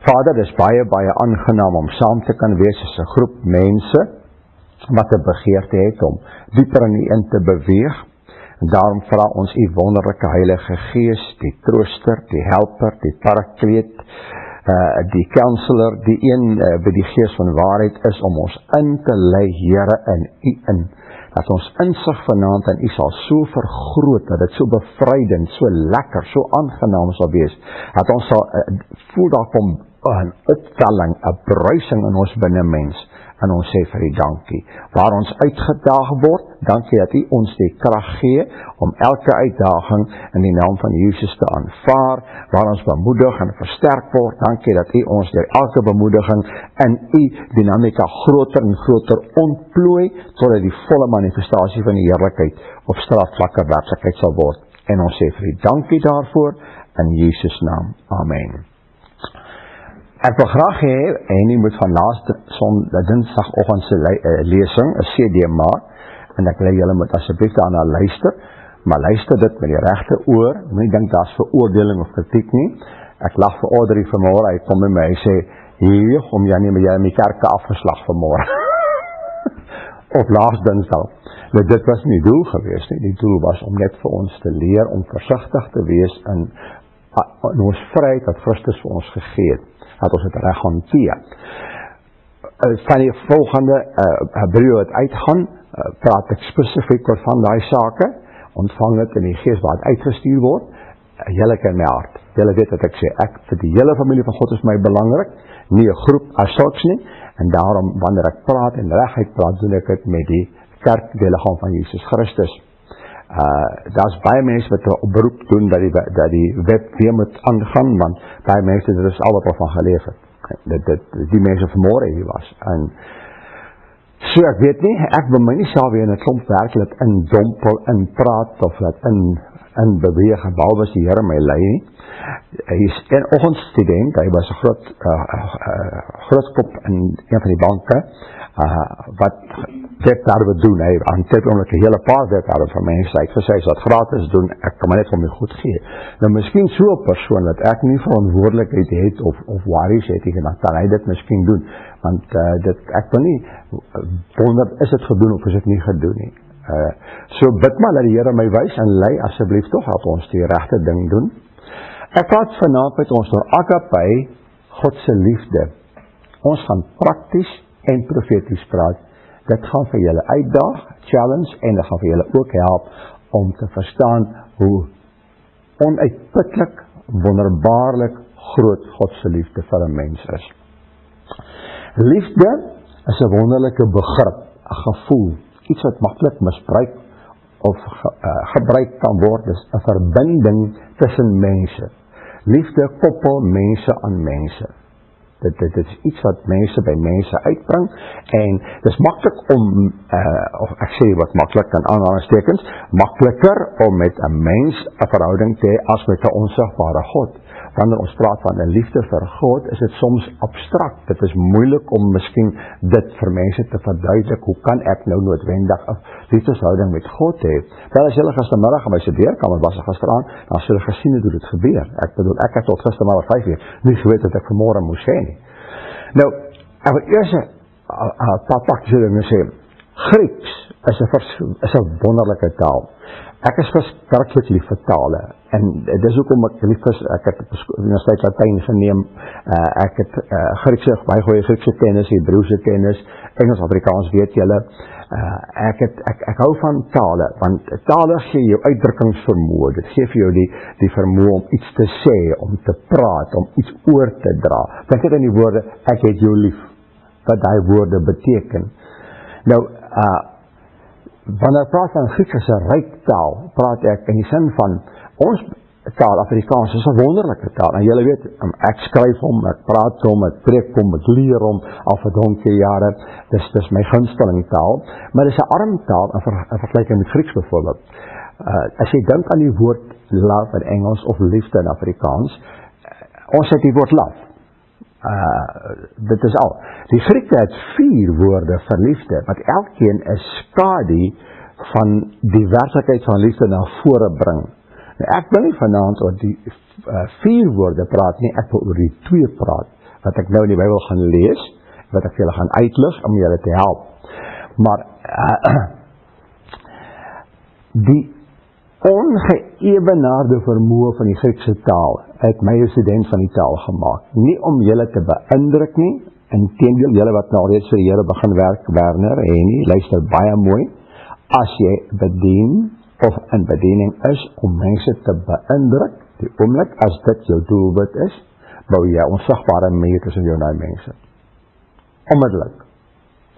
Vader, dis baie aangenaam om saam te kan wees as 'n groep mense wat 'n begeerte het om dieper in U in te beweeg. En daarom vra ons U wonderlike Heilige Gees, die trooster, die helper, die parakleet, die counselor, die een by die Gees van waarheid is om ons in te lei, Here, in U in. Dat ons insig vanaand in U sal so vergroot, dat dit so bevrydend, so lekker, so aangenaam sal wees, dat ons sal voel daar kom 'n opwelling, 'n bruising in ons binnenmens, en ons sê vir U dankie. Waar ons uitgedaag word, dankie dat U ons die krag gee om elke uitdaging in die naam van Jesus te aanvaar. Waar ons bemoedig en versterk word, dankie dat U ons deur elke bemoediging in U dinamika groter en groter ontplooi, totdat die volle manifestasie van die heerlikheid op straatvlakke werklikheid sal word. En ons sê vir U dankie daarvoor, in Jesus naam. Amen. Ek wil graag hê, en U moet van laaste Dinsdagoggend se lesing 'n CD maak, en ek wil julle moet asseblief daarna luister, maar luister dit met die regte oor, moenie dink daar's veroordeling of kritiek nie. Ek lag vir Audrey vanmôre, hy kom by my, hy sê, hier, om jy nie met jy in die kerke afgeslag vanmôre. Of laas Dinsdag. Nou dit was nie die doel gewees nie, die doel was om net vir ons te leer, om versigtig te wees in ons vryheid wat Christus vir ons gegee het, dat ons het reg hanteer. Van die volgende Hebreë wat uitgaan, praat ek spesifiek oor van daai sake, ontvang dit in die Gees wat uitgestuur word, julle ken my hart. Julle weet wat ek sê, ek vir die hele familie van God is my belangrik, nie 'n groep as sulks nie, en daarom wanneer ek praat en regheid praat, doen ek dit met die kerk, die liggaam van Jesus Christus. Daar's baie mense wat 'n beroep doen dat die wet weer moet aangaan, want baie mense dit is al wat al van geleef het. Die mense vanmôre hier was. En so ek weet nie, ek wil my nie self weer in 'n klomp werklik indompel, in praat of dat in beweeg, behalwe as die Here my lei nie. Hy is 'n oggendstudent, hy was 'n groot kop in een van die banke, wat webwerwe doen, hy hanteer omdat 'n hele paar webwerwe van mense, hy het gesê, as wat gratis doen, ek kan maar net vir my goed gee. Nou miskien so 'n persoon, dat ek nie verantwoordelikheid het, of worries het, dan kan hy dit miskien doen, want ek wil nie wonder, is dit gedoen of is dit nie gedoen nie. So bid maar dat die Here my wys en lei asseblief tog, dat ons die regte ding doen. Ek praat vanaand met ons oor agape, God se liefde. Ons gaan prakties en profeties praat. Dit gaan vir julle uitdaag, challenge, en dit gaan vir julle ook help om te verstaan hoe onuitputlik, wonderbaarlik groot God se liefde vir 'n mens is. Liefde is 'n wonderlike begrip, 'n gevoel, iets wat maklik misbruik of gebruik kan word, is 'n verbinding tussen mense. Liefde koppel mense aan mense. Dit is iets wat mense by mense uitbring, en dit is maklik om, of ek sê wat maklik in aanhalingstekens, makliker om met 'n mens 'n verhouding te hê as met 'n onsigbare God. Wanneer ons praat van 'n liefde vir God, is dit soms abstrakt. Dit is moeilik om miskien dit vir mense te verduidelik. Hoe kan ek nou noodwendig 'n liefdeshouding met God hê? Wel, as julle gistermiddag in my studeerkamer was gisteraan, dan sou julle gesien het hoe dit gebeur. Ek bedoel, ek het tot gistermiddag 5 uur nie geweet dat ek vanmôre moes sê nie. Nou, ek wil eers 'n paar praktiese dinge sê. Grieks is 'n wonderlike taal. Ek is verskriklik lief vir tale, en dis hoekom ek lief is. Ek het op Universiteit Latyn geneem, ek het baie goeie Griekse kennis, Hebreëse kennis, Engels, Afrikaans, weet julle. Ek hou van tale, want tale gee jou uitdrukkingsvermoë, dit gee vir jou die vermoë om iets te sê, om te praat, om iets oor te dra. Dink dit in die woorde, ek het jou lief, wat daai woorde beteken. Nou, wanneer ek praat van Grieks as 'n ryk taal, praat ek in die sin van, ons taal, Afrikaans, is 'n wonderlike taal, en julle weet, ek skryf hom, ek praat hom, ek preek hom, ek leer hom, al vir donkie jare, dis my gunsteling taal, maar dis 'n arm taal, in vergelyking met Grieks byvoorbeeld. As jy dink aan die woord love in Engels, of liefde in Afrikaans, ons het die woord love. Dit is al. Die Grieke het 4 woorde vir liefde, wat elkeen 'n skadu van die werklikheid van liefde na vore bring. Nou, ek wil nie vanaand oor die 4 woorde praat nie, ek wil oor die 2 praat, wat ek nou in die Bybel gaan lees, wat ek vir julle gaan uitlig om julle te help. Maar die ongeëvenaarde vermoë van die Griekse taal het my 'n student van die taal gemaak. Nie om julle te beïndruk nie, inteendeel julle wat nou reeds vir die Here begin werk, Werner, luister baie mooi, as jy bedien of in bediening is om mense te beïndruk, die oomblik as dit jou doelwit is, bou jy onsigbare muur tussen jou en daai mense. Onmiddellik.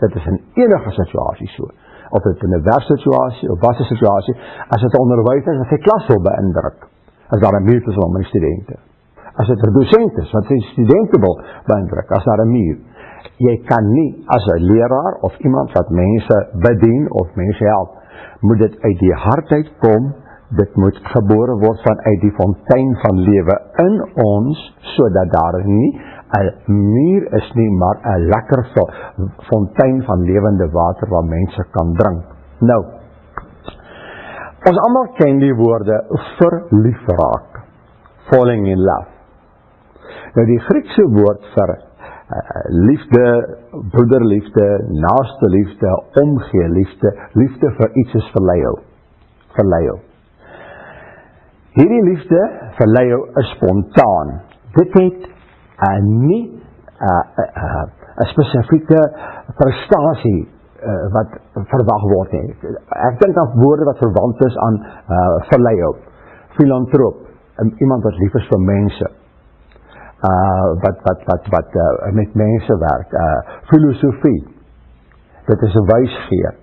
Dit is in enige situasie so. Of dit in 'n werksituasie of wat 'n situasie, as dit 'n onderwyser is wat sy klas wil beïndruk, as daar 'n muur tussen hom en die studente. As dit 'n dosent is wat sy studente wil beïndruk, as daar 'n muur. Jy kan nie as 'n leraar of iemand wat mense bedien of mense help, moet dit uit die hart uitkom, dit moet gebore word vanuit die fontein van lewe in ons, sodat daar nie 'n muur is nie, maar 'n lekker fontein van lewende water waar mense kan drink. Nou, ons almal ken die woorde verlief raak, falling in love. Nou die Griekse woord vir liefde, broederliefde, naaste liefde, omgee liefde, liefde vir iets is verleio. Hierdie liefde verleio is spontaan. Dit het nie 'n spesifieke prestasie wat verwag word nie. Ek dink aan woorde wat verwant is aan verleio, filantroop, iemand wat lief is vir mense, wat met mense werk, filosofie, dit is 'n wysgeer,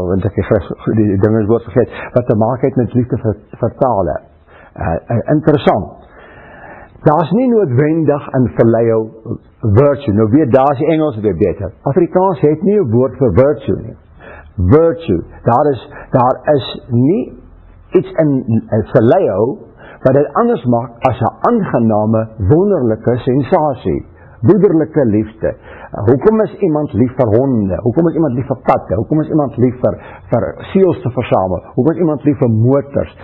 want ek die ding is woord vergeet, wat te maak het met liefde vir tale. Interessant. Daar is nie noodwendig in verleio virtue. Nou weet, daar is die Engels weer beter. Afrikaans het nie 'n woord vir virtue nie. Virtue. Daar is nie iets in verleio wat dit anders maak as 'n aangename, wonderlike sensasie. Broederlike liefde. Hoekom is iemand lief vir honde? Hoekom is iemand lief vir katte? Hoekom is iemand lief vir seels te versamel? Hoekom is iemand lief vir motors?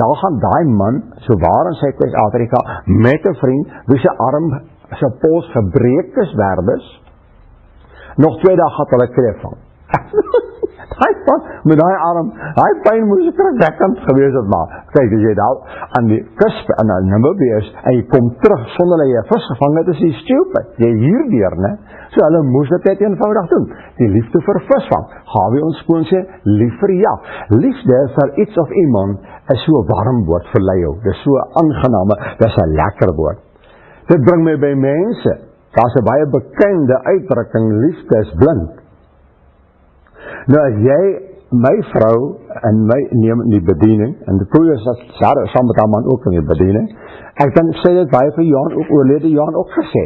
Daar gaan daai man, so waar in Suid-Afrika, met 'n vriend, wie se arm, sy pols gebreek is werbes, nog 2 dae gehad hulle kreef van. Hy van, met daai arm, hy pyn moes skrikwekkend gewees het, maar kyk, as jy daar aan die kus in Namibië is, en jy kom terug sonder dat jy 'n vis gevang het, is jy stupid, jy hierdeur, né? So hulle moes dit eenvoudig doen, die liefde vir visvang, Gawie ons skoon sê, lief vir jag, liefde vir iets of iemand, is so 'n warm woord vir leio, dit is so 'n aangename, dit is 'n lekker woord. Dit bring my by mense, daar is 'n baie bekende uitdrukking, liefde is blind. Nou as jy my vrou en my neem in die bediening, en die koeie is saam met haar man ook in die bediening, ek dan sê dit baie vir Johan, ook oorlede Johan ook gesê,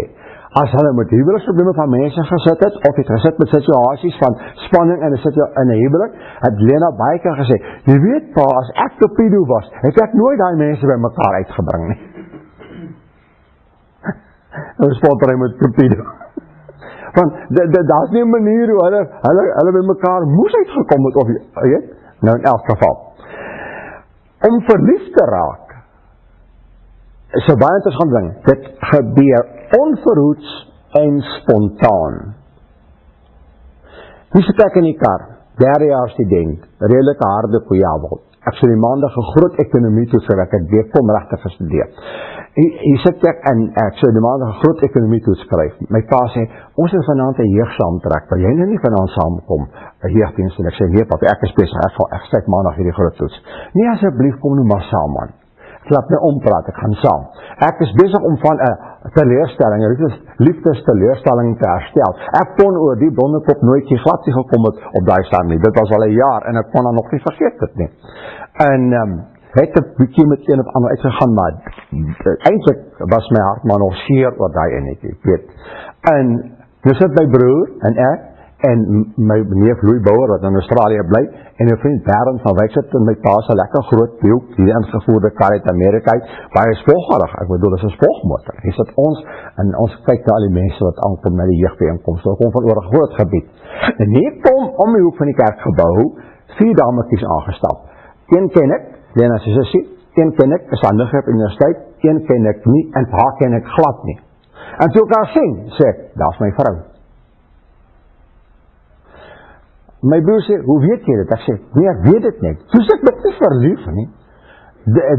as hulle met huweliksprobleme van mense gesit het, of het gesit met situasies van spanning en sit in 'n huwelik, het Lena baie keer gesê, jy weet pa, as ek Torpedo was, het ek nooit daai mense by mekaar uitgebring nie. Nou spot hy met Torpedo. Want daar is nie 'n manier hoe hulle by mekaar moes uitgekom het, of jy, nou in elk geval. Om verliefd te raak, is 'n baie interessante ding. Dit gebeur onverhoeds en spontaan. Hier sit ek in die kar, 3-jaar student, redelike harde koeiawel. Ek sê die maandag 'n groot ekonomie toets vir ek weer kom regtig gestudeer. Hier sit ek en ek sê die maandag 'n groot ekonomie toets skryf. My pa sê, ons het vanaand 'n jeug saamtrek, wil jy nou nie vanaand saamkom, 'n jeugdiens, en ek sê, nee pap, ek is besig, ek skryf maandag hierdie groot toets. Nee asseblief, kom nou maar saam man. Ek laat my ompraat, ek gaan saam. Ek is besig om van 'n teleurstelling, 'n liefdesteleurstelling te herstel. Ek kon oor die donderdop nooit glad nie gekom het op daai staan nie. Dit was al 'n jaar en ek kon dan nog nie vergeet dit nie. En het 'n bietjie met een of ander uitgegaan, maar eintlik was my hart maar nog seer oor daai enetjie, weet. En dis dit my broer en ek en my neef Louis Bouwer wat in Australië bly en 'n vriend Bernd van Wyk sit in my pa se lekker groot Buick hier ingevoerde kar uit Amerika, baie spoggerig, ek bedoel dis 'n spogmotor. Hier sit ons en ons kyk na al die mense wat aankom na die jeugbyeenkomste. Ons kom van oor 'n groot gebied. En hier kom om die hoek van die kerkgebou 4 dametjies aangestap. Een ken ek, Lena se sussie, een ken ek, is aan Nugget Universiteit, een ken ek nie, en haar ken ek glad nie. En toe ek haar sien, sê ek, daar is my vrou. My broer sê, hoe weet jy dit? Ek sê, nee, ek weet dit net. Toe sê ek dit nie verlief nie.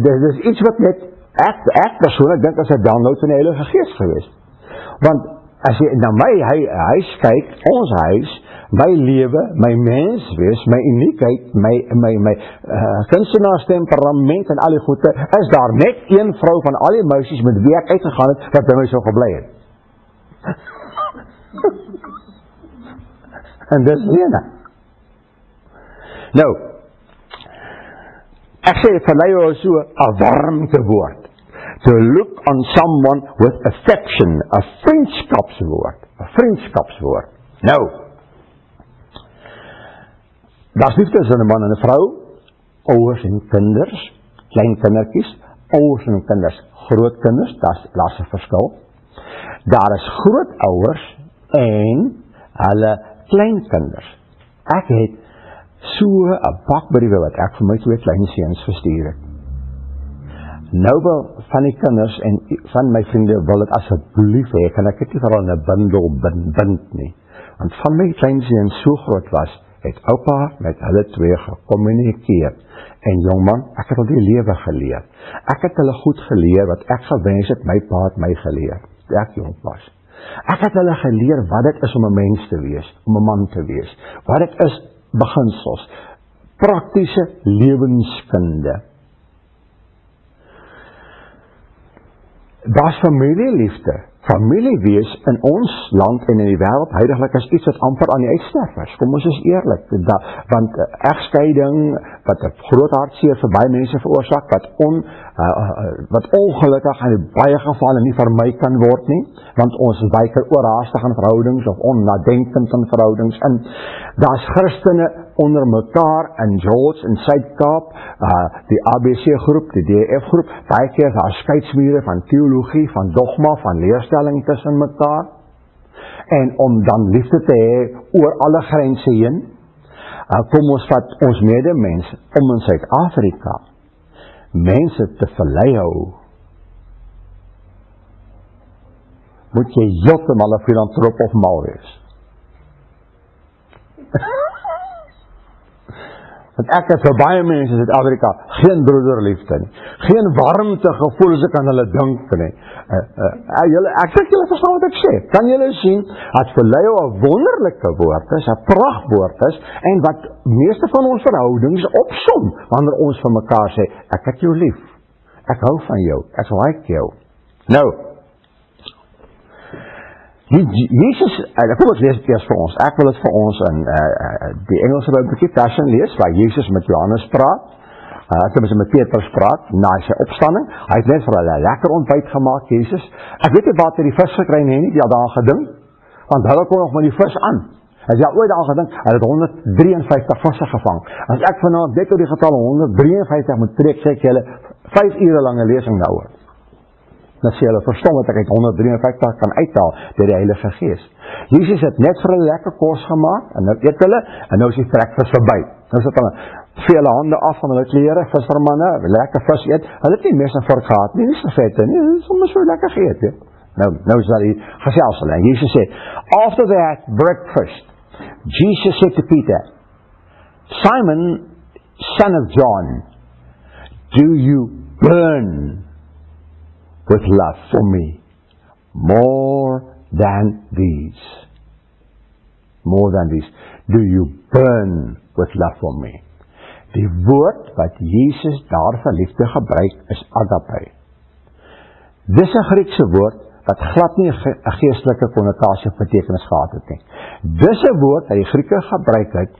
Dit is iets wat net, ek persoonlik dink as 'n download van die Heilige Gees geweest. Want, as jy na my huis kyk, ons huis, my lewe, my menswees, my uniekheid, my kunstenaarstemperament en al die goede, is daar net een vrou van al die meisies met wie ek uitgegaan het, wat by my so gebly het. En dis Lena. Nou, ek sê, vir jou is so 'n warmte woord. To look on someone with affection, 'n vriendskapswoord. Nou, daar's liefde tussen 'n man en 'n vrou, ouers en kinders, klein kindertjies, ouers en kinders, groot kinders, daar's 'n verskil. Daar is grootouers en hulle kleinkinders. Ek het so 'n bakbriewe wat ek vir my 2 klein seuns gestuur het. Nou wil van die kinders en van my vriende wil dit asseblief hê, kan ek dit nie vir hulle in 'n bundel bind nie. Want van my klein seuns so groot was, het oupa met hulle 2 gekommunikeer. En jongman, ek het al die lewe geleer. Ek het hulle goed geleer wat ek gewens het my pa het my geleer. Ek jong was. Ek het hulle geleer wat dit is om 'n mens te wees, om 'n man te wees. Wat dit is beginsels, praktiese lewenskunde. Daar's familieliefde. Familiewees in ons land en in die wêreld huidigelik is iets wat amper aan die uitsterf is. Kom ons is eerlik, want egskeiding wat 'n groot hartseer vir baie mense veroorsaak, wat ongelukkig in baie gevalle nie vermy kan word nie, want ons is baie keer oorhaastig in verhoudings of onnadenkend in verhoudings. En daar's Christene onder mekaar in George en Suid-Kaap, die ABC groep, die DF groep, baie keer daar skeidsmure van teologie, van dogma, van leerstelling tussen mekaar. En om dan liefde te hê oor alle grense heen, kom ons vat ons medemens om in Suid-Afrika mense te verlei hou. Moet jy heeltemal 'n filantroop of mal wees. Want ek het vir baie mense in Suid-Afrika geen broederliefde nie. Geen warmte gevoel as ek aan hulle dink nie. Ek sê julle verstaan wat ek sê. Kan julle sien, dat verlei 'n wonderlike woord is, 'n prachtwoord is, en wat meeste van ons verhoudings opsom, wanneer ons vir mekaar sê, ek het jou lief, ek hou van jou, ek like jou. Nou, Jesus, kom ons lees dit eers vir ons. Ek wil dit vir ons in die Engelse Bybeltjie Passion lees, waar Jesus met Johannes praat, met Petrus praat, na sy opstanding. Hy het net vir hulle 'n lekker ontbyt gemaak, Jesus. Ek weet nie wat hy die vis gekry nie, die al daar gedink, want hulle kon nog met die vis aan. As jy ooit daar gedink, hy het 153 visse gevang. As ek vanaand net oor die getal 153 moet preek, sê ek julle 5 ure lange lesing daaroor. Dan sê hulle, verstom dat ek uit 153 kan uithaal deur die Heilige Gees. Jesus het net vir hulle lekker kos gemaak, en nou eet hulle, en nou is die trekvis verby. Nou sit hulle vele hande af van hulle klere, vissermanne, lekker vis eet. Hulle het nie mes en vork gehad nie, nie so vette nie, dit is sommer so lekker geëet, he. Nou is daar die gesels hulle, en Jesus sê, after they had breakfast, Jesus said to Peter, Simon, son of John, do you burn with love for me more than these? More than these. Do you burn with love for me? Die woord wat Jesus daar vir liefde gebruik is agape. Dis 'n Griekse woord wat glad nie 'n geestelike konnotasie of betekenis gehad het nie. Dis 'n woord wat die Grieke gebruik het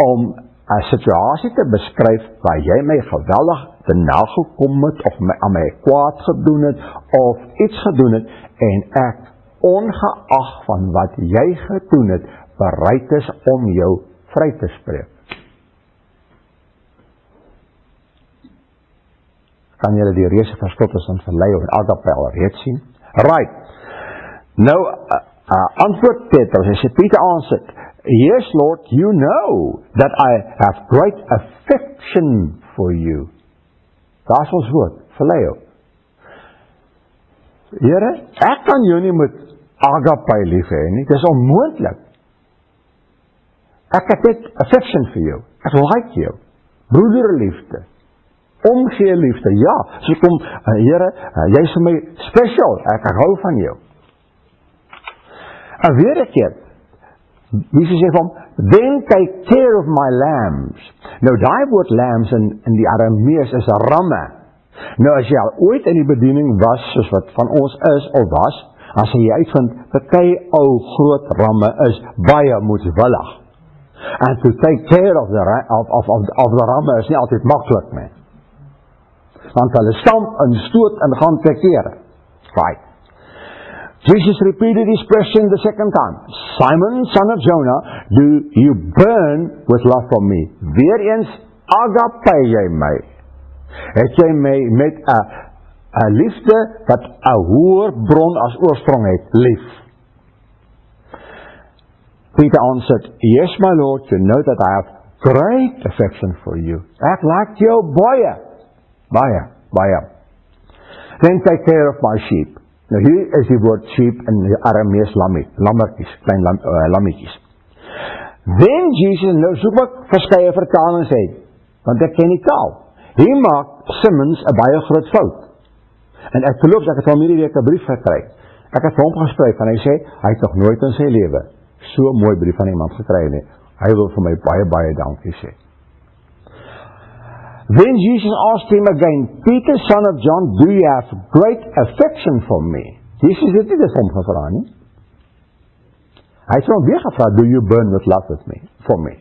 om 'n situasie te beskryf waar jy my geweldig te nagekom het of aan my kwaad gedoen het of iets gedoen het en ek ongeag van wat jy gedoen het bereid is om jou vry te spreek. Kan julle die reuse verskil tussen verlei en agape alreeds sien? Right. Nou, antwoord Petrus, hy sê, Peter answered, yes, Lord, you know that I have great affection for you. Daar is ons woord, phileo. Here, ek kan jou nie met agape lief hê nie, dit is onmoontlik. Ek het net affection vir jou, ek like jou, broederliefde, omgee liefde, ja, so kom, Here, jy is vir my special, ek hou van jou. En weer 'n keer, Jesus sê vir hom, then take care of my lambs. Nou daai woord lambs in die Aramees is 'n ramme. Nou as jy al ooit in die bediening was, soos wat van ons is of was, as jy uitvind, party ou groot ramme is baie moedswillig. And to take care of the ramme is nie altyd maklik nie. Want hulle stamp en stoot en gaan te kere. Right. Jesus repeated his question the second time. Simon, son of Jonah, do you burn with love for me? Weereens, agape jy my. Het jy my met 'n liefde wat 'n hoër bron as oorsprong het, lief? Peter answered, yes my Lord, you know that I have great affection for you. Ek like jou baie. Then take care of my sheep. Nou hier is die woord sheep in die Aramees lammetjies, klein lammetjies. Then Jesus, nou soek ek verskeie vertalings uit, want ek ken die taal. Hier maak Simmons 'n baie groot fout. En ek geloof ek het al hierdie week 'n brief gekry. Ek het vir hom gespreek en hy sê hy het nog nooit in sy lewe so 'n mooi brief van iemand gekry nie. Hy wil vir my baie dankie sê. Then Jesus asked him again, Peter, son of John, do you have great affection for me? Jesus het nie dit hom gevra nie. Hy het hom weer gevra, do you burn with love with me, for me?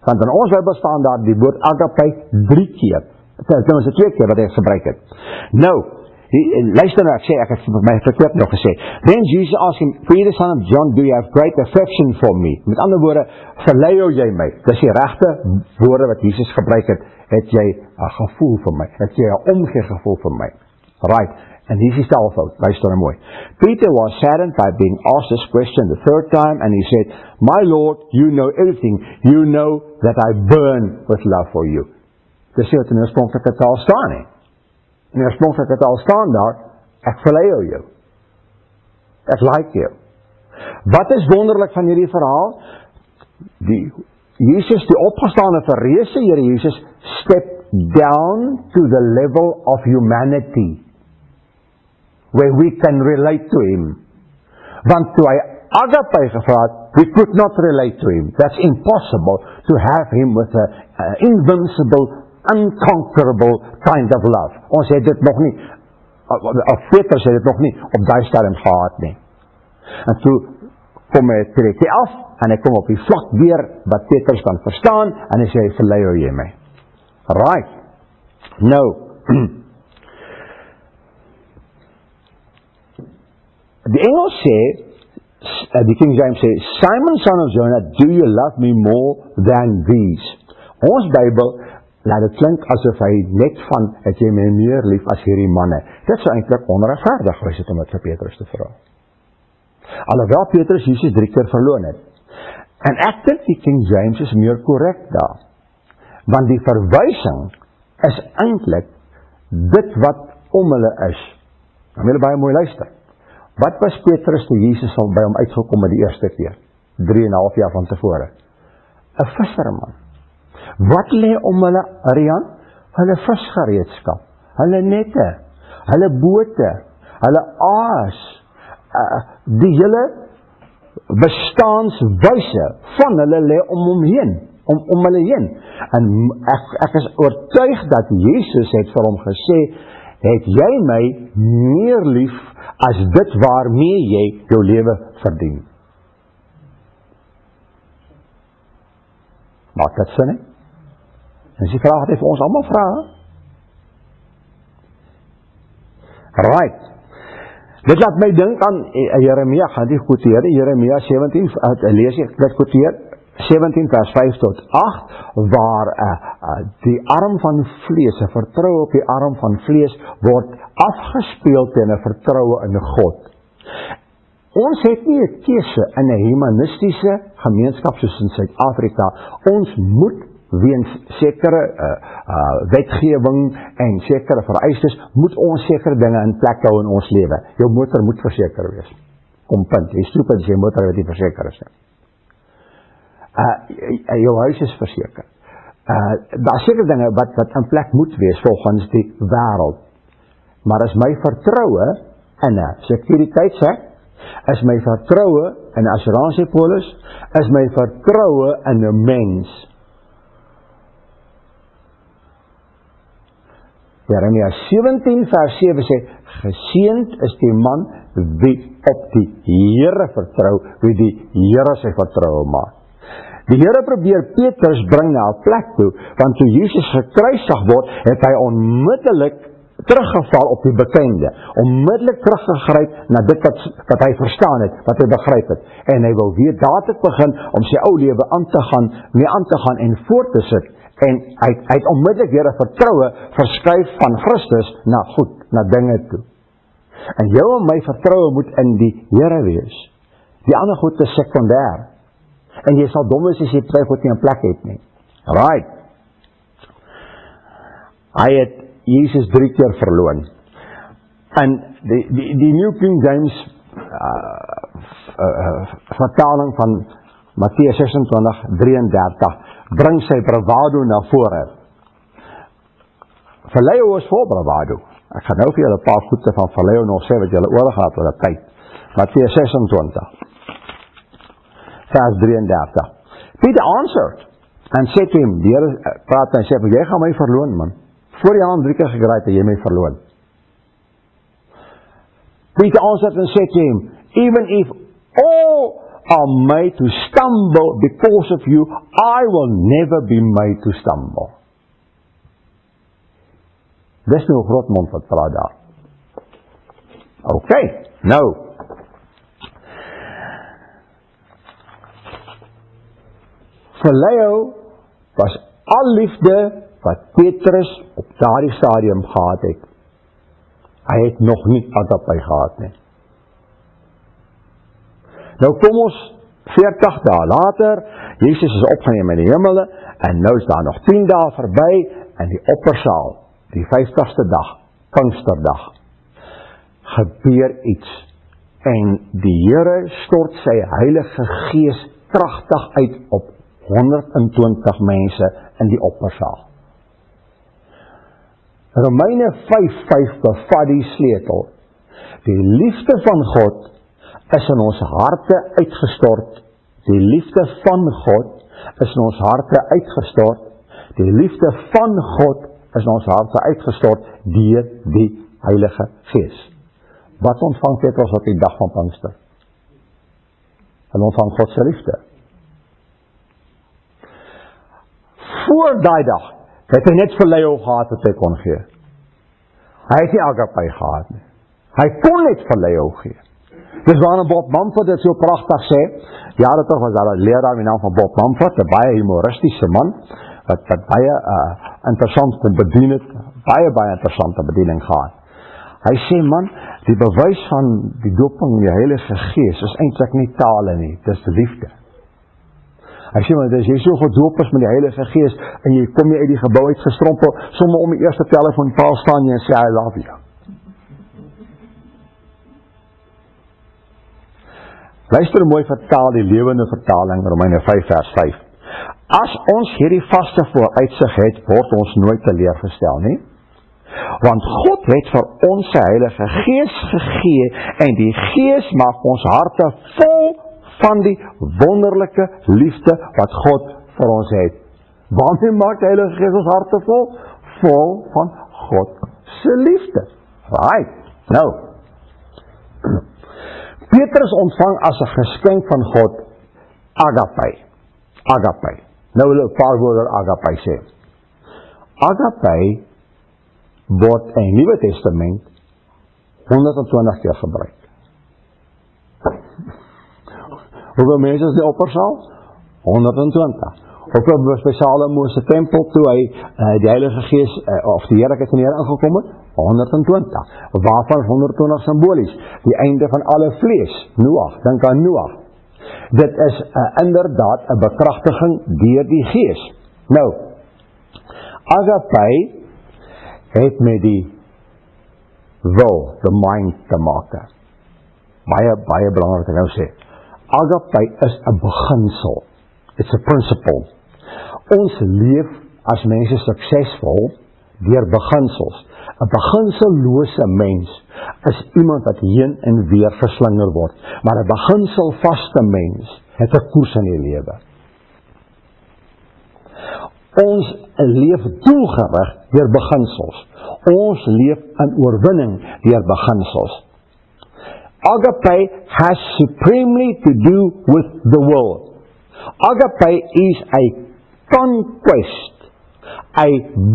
Want in ons Bybel staan daar die woord agape 3 keer. Dit is 2 keer wat hy gebruik het. Nou, luister nou, ek het my verkeerd nog gesê. Then Jesus asked him, Peter, son of John, do you have great affection for me? Met ander woorde, verlei jy my. Dis die regte woorde wat Jesus gebruik het. Het jy 'n gevoel vir my? Het jy 'n omgee gevoel vir my? Right. En hier is die taalfout. Luister nou mooi. Peter was saddened by being asked this question the third time, and he said, my Lord, you know everything. You know that I burn with love for you. Dis wat in die oorspronklike taal staan nie. In die oorspronklike taal staan daar, ek verlei jou. Ek like jou. Wat is wonderlik van hierdie verhaal? Jesus, die opgestaane verreëse Here Jesus, step down to the level of humanity, where we can relate to him. Want toe hy agape gevra het, we could not relate to him. That's impossible to have him with an invincible, unconquerable kind of love. Ons het dit nog nie, of Petrus het dit nog nie op daai stadium gehad nie. En toe kom hy trek hy af, en hy kom op die vlak weer, wat Petrus kan verstaan, en hy sê, verlei jy my. Right. Nou, die Engels sê, die King James sê, Simon, son of Jonah, do you love me more than these? Ons Bybel, laat het klink asof hy net van, het jy my meer lief as hierdie manne. Dit sou eintlik onregverdig wees het om dit vir Petrus te vra. Alhoewel Petrus Jesus 3 keer verloon het. En ek dink die King James is meer korrek daar. Want die verwysing is eintlik dit wat om hulle is. Nou wil baie mooi luister. Wat was Petrus toe Jesus al by hom uitgekom met die eerste keer? 3,5 jaar van tevore. 'n visserman. Wat lê om hulle, Rian? Hulle visgereedskap, hulle nette, hulle bote, hulle aas, die hele bestaanswyse van hulle lê om hom heen, om hulle heen. En ek is oortuig dat Jesus het vir hom gesê, het jy my meer lief as dit waarmee jy jou lewe verdien? Maak dit sin, hè? En die vraag wat hy vir ons allemaal vraag. Right. Dit laat my dink aan Jeremia, gaan die quoteer, Jeremia 17, lees ek dit quoteer, 17 vers 5 tot 8, waar die arm van vlees, 'n vertroue op die arm van vlees, word afgespeel teen 'n vertroue in God. Ons het nie 'n keuse in 'n humanistiese gemeenskap soos in Suid-Afrika. Ons moet weens sekere wetgewing en sekere vereistes, moet ons sekere dinge in plek hou in ons lewe. Jou motor moet verseker wees. Kom punt, jy stroep as jy motor wat nie verseker is. Jou huis is verseker. Daar is sekere dinge wat in plek moet wees volgens die wêreld. Maar is my vertroue in 'n sekuriteitshek, is my vertroue in 'n assuransiepolis, is my vertroue in 'n mens. Jeremia 17 vers 7 sê, geseënd is die man wie op die Here vertrou, wie die Here sy vertroue maak. Die Here probeer Petrus bring na 'n plek toe, want toe Jesus gekruisig word, het hy onmiddellik teruggeval op die bekende, onmiddellik teruggegryp na dit wat hy verstaan het, wat hy begryp het, en hy wil weer dadelik begin om sy ou lewe aan te gaan en voort te sit, en hy het onmiddellik weer 'n vertroue verskuif van Christus na goed, na dinge toe. En jou en my vertroue moet in die Here wees. Die ander goed is sekondêr. En jy sal dom wees as jy baie goed nie in plek het nie. Right. Hy het Jesus 3 keer verloon. En die New King James vertaling van Matteus 26:33 bring sy bravado na vore. Verlei is voor bravado. Ek gaan nou vir julle 'n paar goede van verlei nog sê wat julle oorgehad oor die tyd. Matteus 26 vers 33. Peter answered and said to him, die Here praat en sê, jy gaan my verloon man. Voor jy aan 3 keer gegraai het, jy my verloon. Peter answered and said to him, even if all are made to stumble because of you, I will never be made to stumble. Dis nou 'n groot mond wat praat daar. Okay, nou. Phileo was al liefde wat Petrus op daardie stadium gehad het. Hy het nog nie agape gehad nie. Nou kom ons 40 dae later, Jesus is opgeneem in die hemele, en nou is daar nog 10 dae verby, in die oppersaal, die 50ste dag, Pinksterdag, gebeur iets, en die Here stort sy Heilige Gees kragtig uit op 120 mense in die oppersaal. Romeine 5:5 bevat die sleutel. Die liefde van God is in ons harte uitgestort. Die liefde van God is in ons harte uitgestort. Die liefde van God is in ons harte uitgestort deur die Heilige Gees. Wat ontvang Petrus op die dag van Pinkster? Hy ontvang God se liefde. Voor daai dag het hy net verlei gehad wat hy kon gee. Hy het nie agape gehad nie. Hy kon net verlei gee. Dis waarom Bob Mumford dit so pragtig sê. Jare terug was daar 'n leraar met die naam van Bob Mumford, 'n baie humoristiese man wat baie interessant kon bedien het, baie interessante bediening gehad. Hy sê man, die bewys van die doping in die Heilige Gees is eintlik nie tale nie, dis liefde. Hy sê, maar as jy so gedoop is met die Heilige Gees, en jy kom jy uit die gebou uit gestrompel, sommer om die eerste telefoonpaal staan jy en sê, I love you. Luister mooi vertaal, die lewende vertaling, Romeine 5 vers 5. As ons hierdie vaste vooruitsig het, word ons nooit teleurgestel nie. Want God het vir ons sy Heilige Gees gegee, en die Gees maak ons harte vol van die wonderlike liefde wat God vir ons het. Waarmee maak die Heilige Gees ons harte vol? Vol van God se liefde. Right, nou. Petrus ontvang as 'n geskenk van God agape. Agape. Nou wil ek 'n paar woorde agape sê. Agape word in die Nuwe Testament 120 keer gebruik. Hoeveel mense is die oppersaal? 120. Ook op by Salomo se tempel toe hy die Heilige Gees of die Heerlikheid van die Here ingekom het, 120. Waarvan 120 simbolies? Die einde van alle vlees. Noag, dink aan Noag. Dit is inderdaad 'n bekragtiging deur die Gees. Nou, agape het met die wil, the mind te maak. Baie belangrik wat ek nou sê. Agape is 'n beginsel. It's a principle. Ons leef as mense suksesvol deur beginsels. 'n Beginsellose mens is iemand wat heen en weer verslinger word. Maar 'n beginselvaste mens het 'n koers in die lewe. Ons leef doelgerig deur beginsels. Ons leef in oorwinning deur beginsels. Agape has supremely to do with the will. Agape is a conquest, a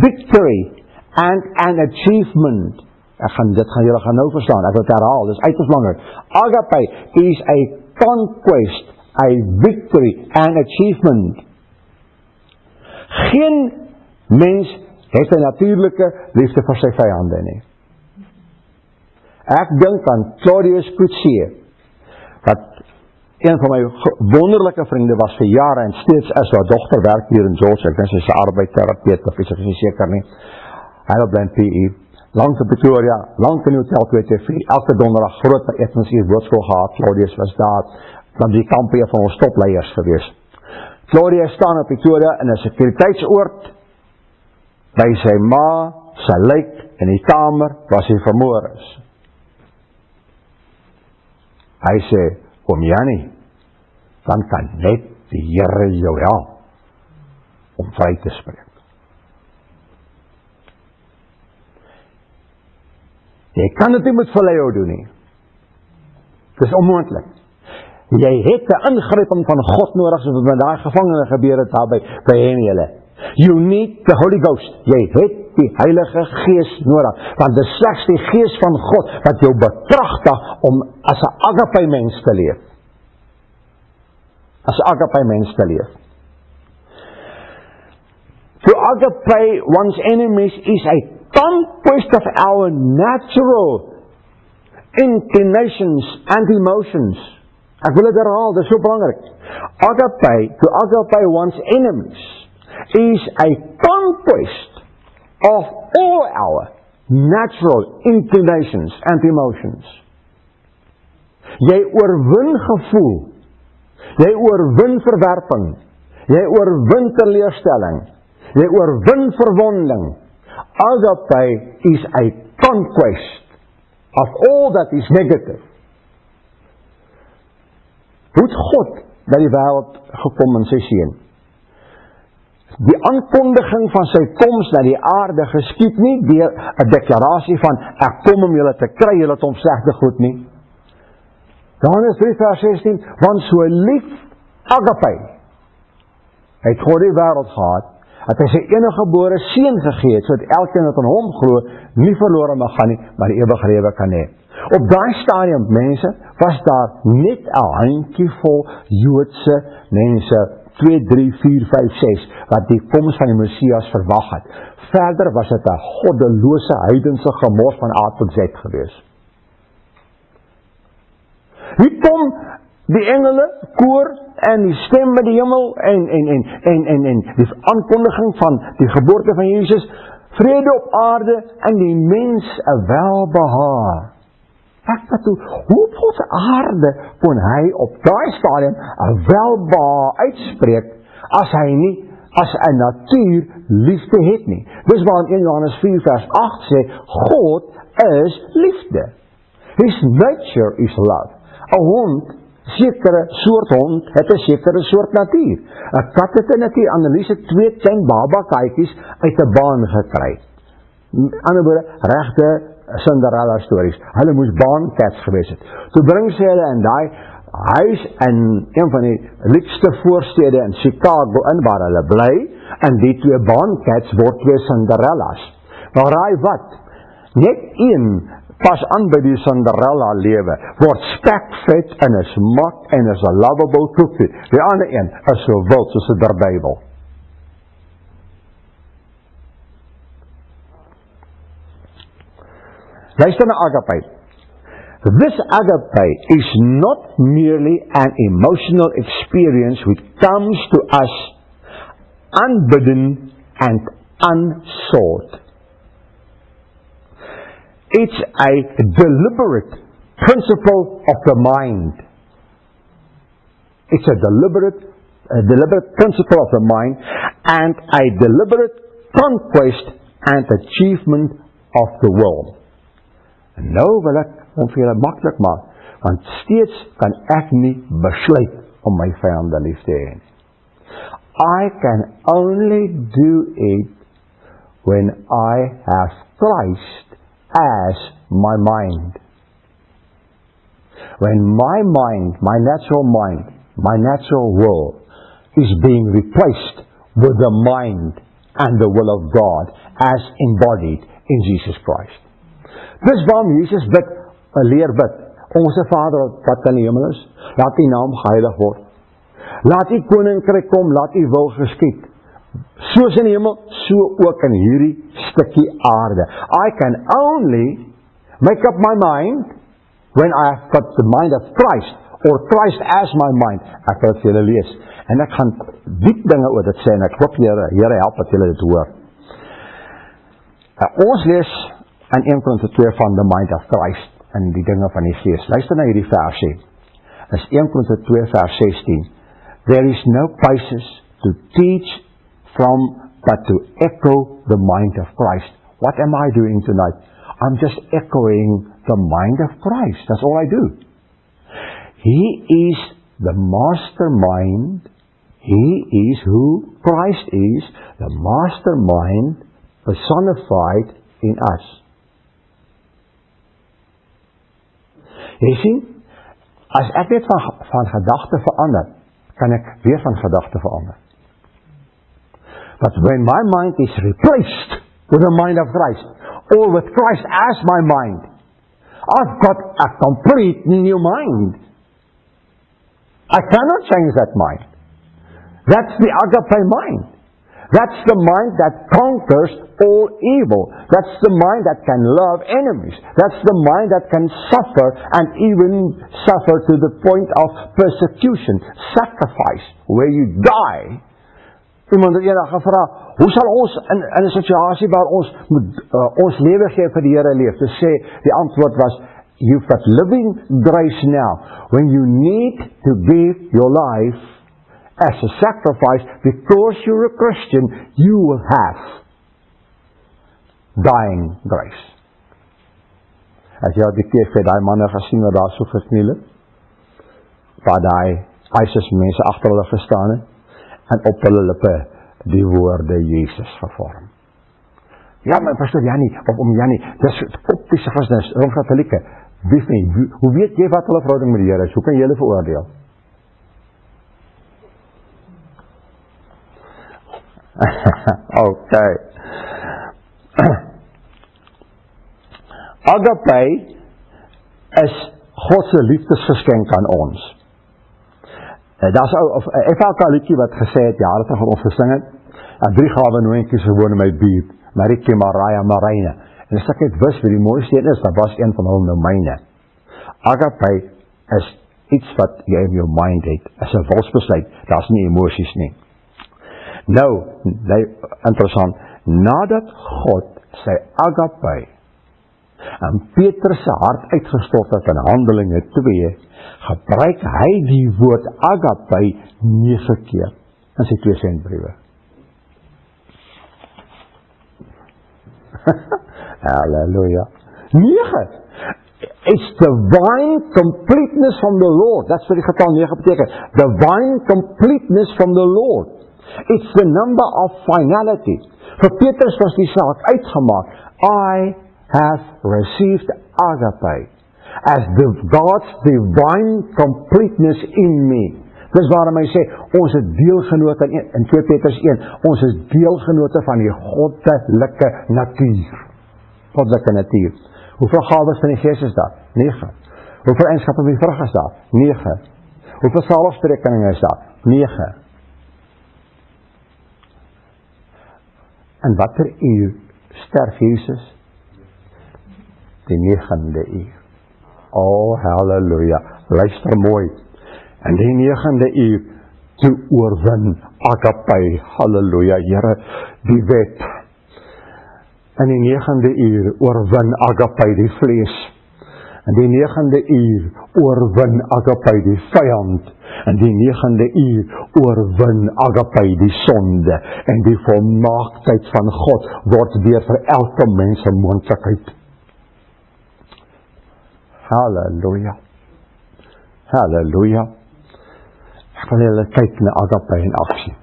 victory, and an achievement. Dit gaan julle gaan nou verstaan, ek wil het herhaal, dit is uiters belangrik. Agape is a conquest, a victory, and achievement. Geen mens het 'n natuurlike liefde vir sy vyande nie. Ek dink aan Claudius Coetzee, wat een van my wonderlike vriende was vir jare en steeds is, haar dogter werk hier in George, ek dink sy is 'n arbeidsterapeut of is ek nie seker nie. Hy loop by PE, langs in Pretoria, langs in Hotel 224, elke donderdag groot etensuur woordskool gehad. Claudius was daar, dan die kampie van ons topleiers gewees. Claudius staan in Pretoria in 'n sekuriteitsoord by sy ma, sy lijk in die kamer waar sy vermoor is. Hy sê, oom Jannie, dan kan net die Here jou help om vry te spreek. Jy kan dit nie met verlei doen nie. Dit is onmoontlik. Jy het 'n ingryping van God nodig, soos wat met daai gevangene gebeur het daar by Heniele. You need the Holy Ghost. Jy het die Heilige Gees nodig, want dit is slegs die Gees van God wat jou bekragtig om as 'n agape mens te leef. As 'n agape mens te leef. To agape one's enemies is a conquest of our natural inclinations and emotions. Ek wil dit herhaal, dit is so belangrik. To agape one's enemies is a conquest of all our natural inclinations and emotions. Jy oorwin gevoel, jy oorwin verwerping, jy oorwin teleurstelling, jy oorwin verwonding. Agape is a conquest of all that is negative. Hoe het God by die wêreld gekom in sy seun? Die aankondiging van sy koms na die aarde geskied nie deur 'n deklarasie van ek kom om julle te kry, julle het hom slegte goed nie. Johannes 3 vers 16, want so lief agape het God die wêreld gehad, dat hy sy enige gebore seun gegee het, sodat elkeen wat aan hom glo, nie verlore mag gaan nie, maar die ewige lewe kan hê. Op daai stadium, mense, was daar net 'n handjievol Joodse mense, 2, 3, 4, 5, 6, wat die koms van die Messias verwag het. Verder was dit 'n goddelose heidense gemors van A tot Z gewees. Hier kom die engele, koor en die stem met die hemel en die aankondiging van die geboorte van Jesus, vrede op aarde en die mens 'n welbehaag. Hoe op Godse aarde kon hy op daai stadium 'n welbehaag uitspreek as hy nie as 'n natuur liefde het nie. Dis waarom 1 Johannes 4 vers 8 sê, God is liefde. His nature is love. 'n Hond, sekere soort hond, het 'n sekere soort natuur. 'n Kat het 'n natuur. Annelies het 2 klein baba katjies uit 'n baan gekry. In ander woorde, regte Cinderella stories. Hulle moes baancats gewees het. Toe bring sy hulle in daai huis in een van die liefste voorstede in Chicago in waar hulle bly, en die 2 baancats word 2 Cinderellas. Nou raai wat? Net een pas aan by die Cinderella lewe, word spekvet en is mak en is 'n lovable cookie. Die ander een is so wild soos 'n Bybel. Luister na agape. This agape is not merely an emotional experience which comes to us unbidden and unsought. It's a deliberate principle of the mind. It's a deliberate principle of the mind and a deliberate conquest and achievement of the will. En nou wil ek om vir julle maklik maak, want steeds kan ek nie besluit om my vyande lief te hê. I can only do it when I have Christ as my mind. When my mind, my natural will is being replaced with the mind and the will of God as embodied in Jesus Christ. Dis waarom Jesus leer bid. Onse Vader wat in die hemel is, laat U naam geheilig word. Laat U koninkryk kom, laat U wil geskied. Soos in die hemel, so ook in hierdie stukkie aarde. I can only make up my mind when I have got the mind of Christ, or Christ as my mind. Ek wil dit vir julle lees. En ek gaan diep dinge oor dit sê, en ek hoop Here help dat julle dit hoor. Ons lees in 1 Korintiërs 2 van the mind of Christ, in die dinge van die Gees. Luister na hierdie versie. Is 1 Korintiërs 2 vers 16. There is no basis to teach from, but to echo the mind of Christ. What am I doing tonight? I'm just echoing the mind of Christ. That's all I do. He is the mastermind. He is who Christ is, the mastermind personified in us. Jy sien, as ek net van gedagte verander, kan ek weer van gedagte verander. But when my mind is replaced with the mind of Christ, or with Christ as my mind, I've got a complete new mind. I cannot change that mind. That's the agape mind. That's the mind that conquers all evil. That's the mind that can love enemies. That's the mind that can suffer and even suffer to the point of persecution, sacrifice, where you die. Iemand het eendag gevra, hoe sal ons in 'n situasie waar ons ons lewe gee vir die Here leef? Te sê, die antwoord was, you've got living grace now. When you need to give your life as a sacrifice, because you're a Christian, you will have dying grace. As jy op die TV daai manne gesien wat daar so verkniel het, waar daai ISIS mense agter hulle gestaan het, en op hulle lippe die woorde Jesus gevorm. Ja, maar pastoor Jannie, of om Jannie, dis koptiese Christene, Rooms-Katholieke, hoe weet jy wat hulle verhouding met die Here is? Hoe kan jy hulle veroordeel? Okay. Agape is God se liefdesgeskenk aan ons. Daar's 'n FLK liedjie wat gesê het, jare terug wat ons gesing het, 3 gawe noontjies gewoon in my buurt, Marieke, Maraya, Marine. En as ek net wist wie die mooiste een is, dan was een van hulle nou myne. Agape is iets wat jy in jou mind het, is 'n wilsbesluit, daar's nie emosies nie. Nou, interessant, nadat God sy agape en Petrus se hart uitgestort het in Handelinge 2, gebruik hy die woord agape 9 keer in sy 2 sendbriewe. Hallelujah. 9. It's divine completeness from the Lord. That's what die getal 9 beteken. Divine completeness from the Lord. It's the number of finality. Vir Petrus was die saak uitgemaak. I have received agape as God's divine completeness in me. Dis waarom hy sê, ons is deelgenote in 2 Petrus 1, ons is deelgenote van die goddelike natuur. Goddelike natuur. Hoeveel gawes van die Gees is daar? 9. Hoeveel eienskappe van die vrug is daar? 9. Hoeveel salwsprekinge is daar? 9. En watter uur sterf Jesus? Die 9de uur. Oh, halleluja. Luister mooi. En die 9de uur, toe oorwin agape, halleluja, Here, die wet. In die 9de uur oorwin agape die vlees. In die 9de uur oorwin agape die vyand. In die 9de uur oorwin agape die sonde. En die volmaaktheid van God word weer vir elke mens 'n moontlikheid. Halleluja. Halleluja. Ek wil julle kyk na agape in aksie.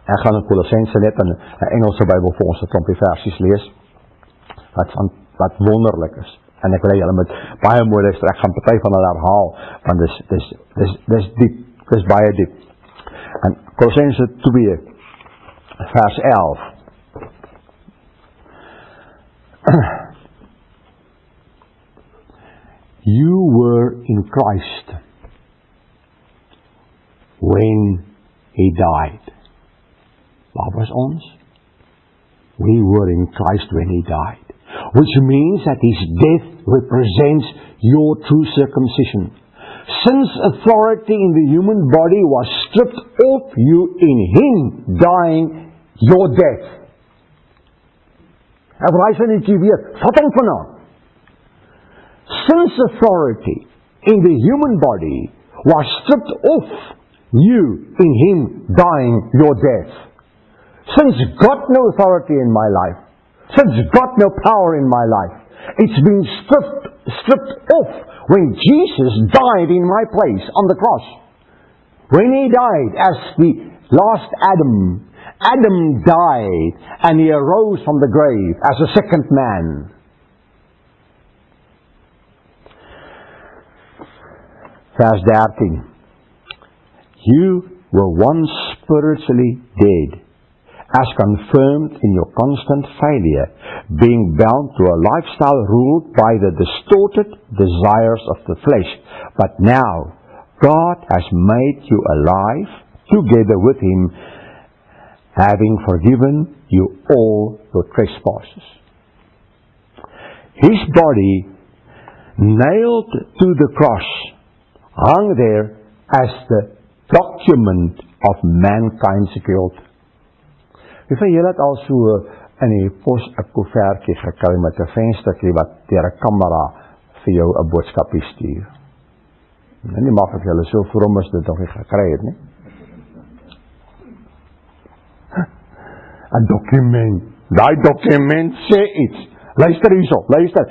Ek gaan in Kolossense net in 'n Engelse Bybel vir ons 'n klompie versies lees wat wonderlik is. En ek wil julle met baie mooi luister. Ek gaan party van hulle herhaal want dis diep, dis baie diep. En Kolossense 2 vers 11. You were in Christ when He died. Waar was ons? We were in Christ when He died. Which means that His death represents your true circumcision. Since authority in the human body was stripped off you in Him dying your death. Ek wys aan net weer, vat hom vanaand. Since authority in the human body was stripped off you in Him dying your death. Since got no authority in my life, since got no power in my life, it's been stripped off when Jesus died in my place on the cross. When He died as the last Adam, Adam died and he arose from the grave as a second man. Verse 13. You were once spiritually dead, as confirmed in your constant failure, being bound to a lifestyle ruled by the distorted desires of the flesh. But now, God has made you alive together with Him, having forgiven you all your trespasses. His body, nailed to the cross, hung there as the document of mankind's guilt. Wie van julle het al so in die pos 'n koevertjie gekry met 'n venstertjie wat deur 'n kamera vir jou 'n boodskapie stuur? Nie mag ek julle so vroom is dit nog nie gekry het nie. 'n Dokument. Daai dokument sê iets. Luister hierso, luister.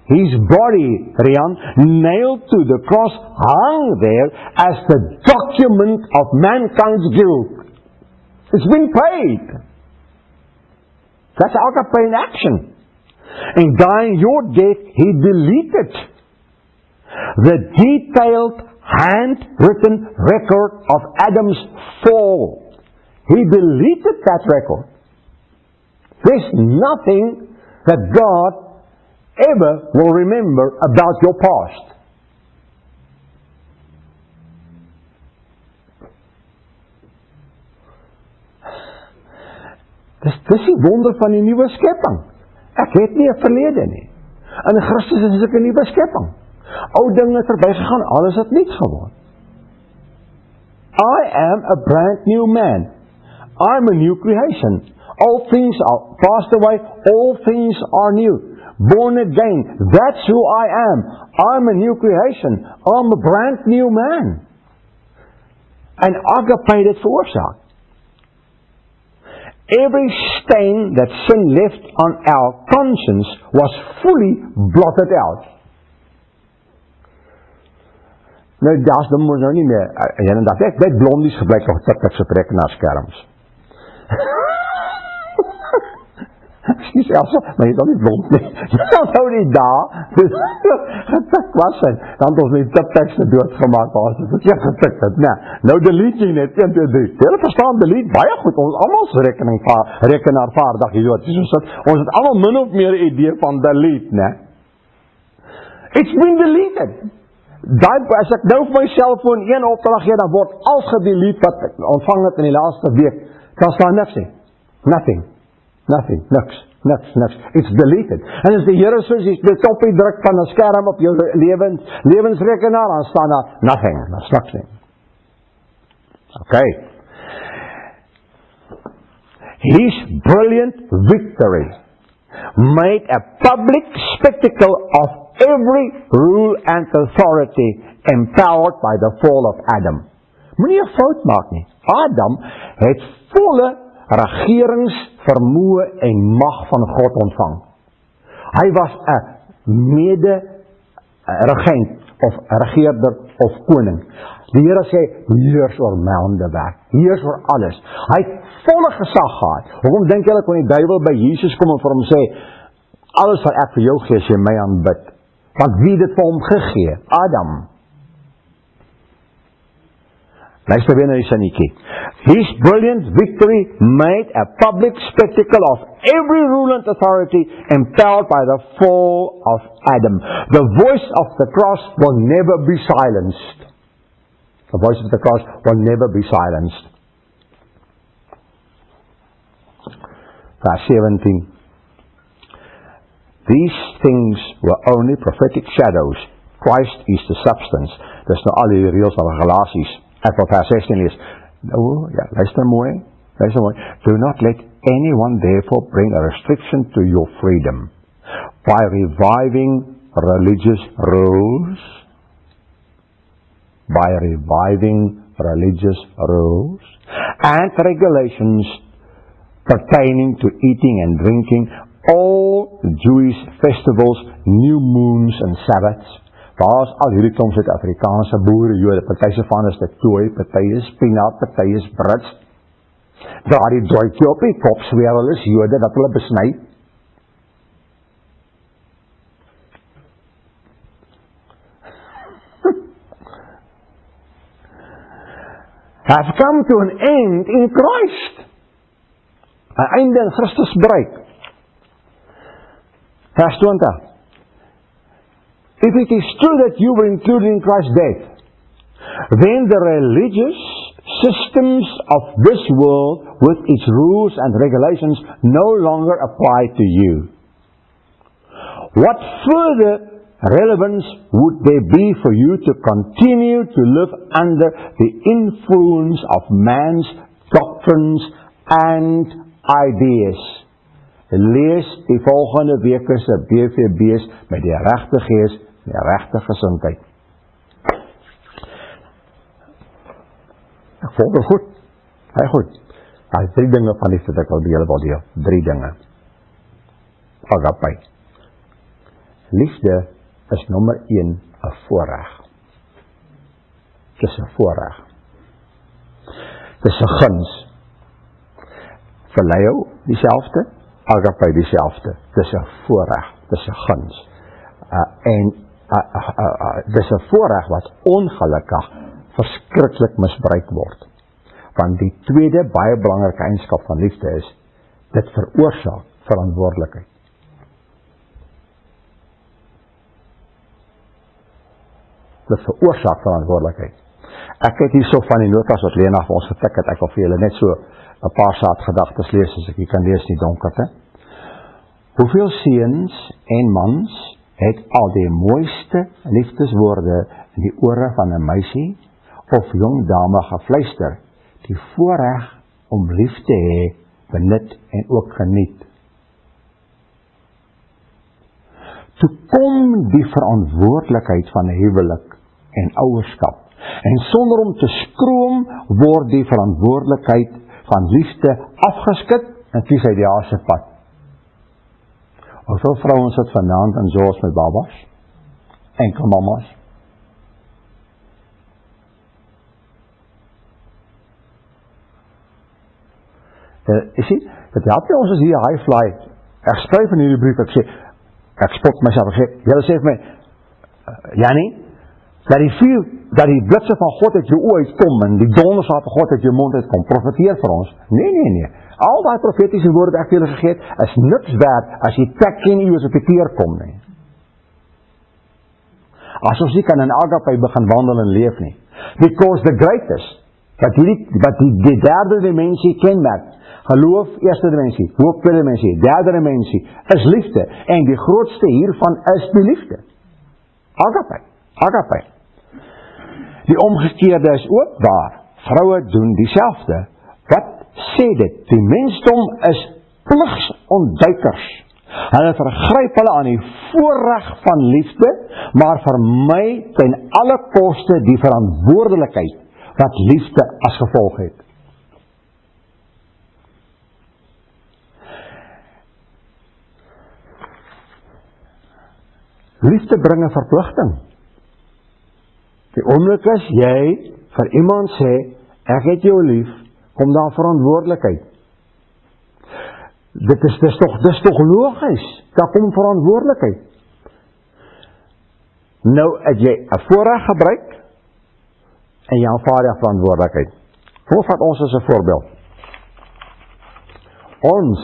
His body, Rian, nailed to the cross, hung there as the document of mankind's guilt. It's been paid. That's agape in action. In dying your death, He deleted the detailed handwritten record of Adam's fall. He deleted that record. There's nothing that God ever will remember about your past. Dis die wonder van die nuwe skepping. Ek het nie 'n verlede nie. In Christus is ek 'n nuwe skepping. Ou dinge het verbygegaan, alles het nuut geword. I am a brand new man. I'm a new creation. All things are passed away, all things are new. Born again, that's who I am. I'm a new creation. I'm a brand new man. En agape het veroorsaak. Every stain that sin left on our conscience was fully blotted out. Nou, daar's dan nou nie meer, en dat ek net blondies gebruik of tik se trek na skerms. Excuse Elsa, maar jy dan nie blond nie. Jy onthou die daar, getik was en, dan het ons die tiptekste doodgemaak, as het jy getik het. Nou delete jy net, 1, 2, 3. Jy verstaan delete baie goed, ons allemaal rekenaarvaardig hier, ons het allemaal min of meer idee van delete, ne? It's been deleted. As ek nou vir my cellfoon 1 opdrag gee, dan word alles gedelete wat ek ontvang het in die laaste week. Dan staan niks nie. Nothing, niks. Niks. It's deleted. En as die Here soos jy die toppie druk van 'n skerm op jou lewensrekenaar, dan staan daar nothing, daar's niks nie. Okay. His brilliant victory made a public spectacle of every rule and authority empowered by the fall of Adam. Moenie 'n fout maak nie. Adam het volle regeringsvermoë en mag van God ontvang. Hy was 'n mede-regent of regeerder of koning. Die Here sê, heers oor maande werk, heers oor alles. Hy het volle gesag gehad. Hoekom dink julle kon die duiwel by Jesus kom en vir hom sê, alles wat ek vir jou gee, as jy my aanbid? Want wie het dit vir hom gegee? Adam. Luister weer na die sinnetjie. His brilliant victory made a public spectacle of every rule and authority empowered by the fall of Adam. The voice of the cross will never be silenced. The voice of the cross will never be silenced. Verse 17. These things were only prophetic shadows. Christ is the substance. Dis nou al die reëls van Galasiërs. Ek wil vers 16 lees. Luister mooi. Do not let anyone therefore bring a restriction to your freedom by reviving religious rules. And regulations pertaining to eating and drinking, all Jewish festivals, new moons and Sabbaths. Daar is al hierdie klomp Suid-Afrikaanse boere, Jode, party se van is dit tooi, party is spinaat, party is brits. Daar die drooitjie op die kop sweer hulle is Jode dat hulle besny. Have come to an end in Christ. 'n einde in Christus bereik. Vers 20. If it is true that you were included in Christ's death, then the religious systems of this world with its rules and regulations no longer apply to you. What further relevance would there be for you to continue to live under the influence of man's doctrines and ideas? Lees die volgende week se BVB's met die regte gees, die regte gesindheid. Ek volg goed. Baie goed. Daar is 3 dinge van liefde wat ek wil deel. 3 dinge. Agape. Liefde is nommer 1 'n voorreg. Dit is 'n voorreg. Dit is 'n guns. Phileo dieselfde, agape dieselfde. Dit is 'n voorreg, dit is 'n guns. Dit is 'n voorreg wat ongelukkig verskriklik misbruik word. Want die tweede baie belangrike eienskap van liefde is, dit veroorsaak verantwoordelikheid. Dit veroorsaak verantwoordelikheid. Ek het hierso van die notas wat Lena vir ons getik het, ek wil vir julle net so 'n paar saadgedagtes lees, as ek hier kan lees in die donkerte. Hoeveel seuns en mans het al die mooiste liefdeswoorde in die ore van 'n meisie of jong dame gefluister, die voorreg om lief te hê, benut en ook geniet. Toe kom die verantwoordelikheid van 'n huwelik en ouerskap, en sonder om te skroom word die verantwoordelikheid van liefde afgeskit en kies hy die haase pad. Hoeveel vrouens sit vanaand in zoos met babas? Enkel mamas. Jy sien, dit help nie ons as hier high fly. Ek skryf in hierdie brief, ek spot myself, ek sê, julle sê vir my, Jannie, dat die blitse van God uit jou oë uitkom en die donders van God uit jou mond uitkom, profeteer vir ons. Nee. Al die profetiese woorde wat ek vir julle gegee het, is niks werd as jy tek en jy op die keer kom nie. As ons nie kan in agape begin wandel en leef nie. Because the greatest wat die derde dimensie kenmerk. Geloof, eerste dimensie, hoop, tweede dimensie, derde dimensie, is liefde. En die grootste hiervan is die liefde. Agape. Die omgekeerde is ook waar. Vroue doen dieselfde. Wat sê dit? Die mensdom is pligsontduikers. Hulle vergryp hulle aan die voorreg van liefde, maar vermy ten alle koste die verantwoordelikheid wat liefde as gevolg het. Liefde bring 'n verpligting. Die oomblik as jy vir iemand sê, ek het jou lief, kom daar verantwoordelikheid. Dis toch logisch, daar kom verantwoordelikheid. Nou het jy 'n voorreg gebruik, en jy aanvaar die verantwoordelikheid. Hoe vat ons as 'n voorbeeld? Ons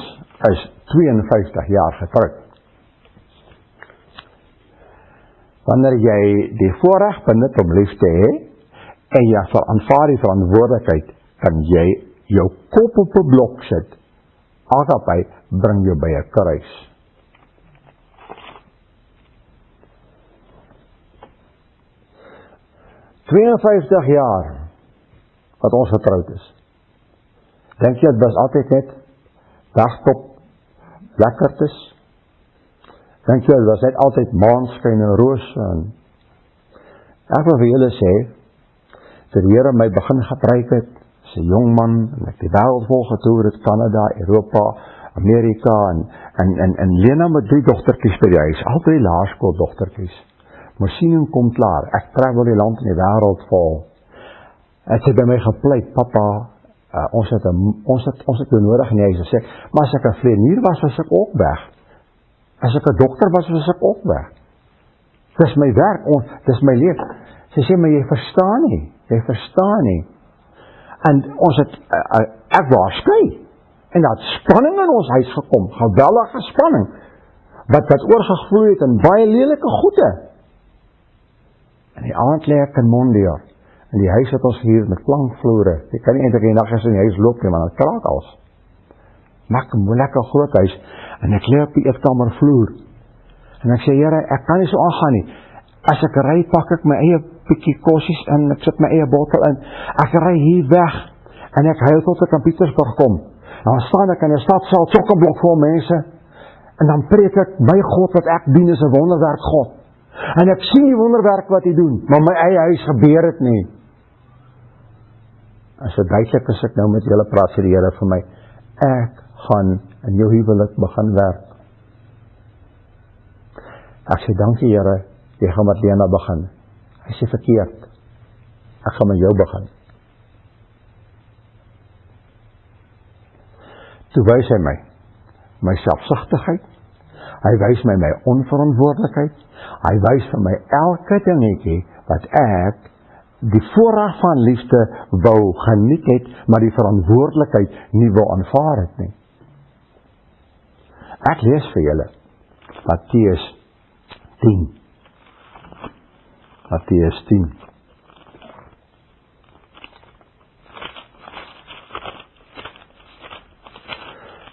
is 52 jaar getroud. Wanneer jy die voorreg benut om lief te hê, en jy aanvaar die verantwoordelikheid, kan jy jou kop op 'n blok sit. Agape bring jou by 'n kruis. "52 jaar wat ons getroud is. Dink jy dit was altyd net dagtop lekkertes? Dink jy dit was net altyd maanskyn en rose? En ek wil vir julle sê, toe die Here my begin gebruik het, as 'n jong man, en ek die wêreld vol getoer het, Kanada, Europa, Amerika, en Lena met 3 dogtertjies by die huis, al 3 laerskooldogtertjies. Masiening kom klaar, ek travel die land en die wêreld vol. Het sy by my gepleit, papa, ons het jou nodig in die huis, sê, maar as ek 'n vleenier was ek ook weg. As ek 'n dokter was ek ook weg. Dis my werk, dis my lewe. Sy sê, maar jy verstaan nie. En ons het, ek was skei, en daar het spanning in ons huis gekom, geweldige spanning, wat oorgevloei het in baie lelike goede. En die aand lê ek in Mondier, en die huis het ons gehuur met plankvloere, jy kan nie eintlik die nag as in die huis loop nie, want het kraak als. Maar 'n lekker groot huis, en ek lê op die eetkamervloer, en ek sê, Here, ek kan nie so aangaan nie. As ek ry, pak ek my eie bietjie kossies in, ek sit my eie bottel in, ek ry hier weg, en ek huil tot ek aan Pietersburg kom. Dan staan ek in 'n stadsaal, chokkeblok vol mense, en dan preek ek, my God wat ek dien is 'n wonderwerk God. En ek sien die wonderwerk wat hy doen, maar my eie huis gebeur het nie. As dit duidelik is ek nou met julle praat, sê die Here vir my, ek gaan in jou huwelik begin werk. Ek sê, dankie Here, jy gaan met Lena begin. Hy sê verkeerd, ek gaan met jou begin. Toe wys hy my selfsugtigheid, hy wys my onverantwoordelikheid, hy wys vir my elke dingetjie wat ek die voorreg van liefde wou geniet het, maar die verantwoordelikheid nie wou aanvaar het nie. Ek lees vir julle Matteus 10. Matteus 10.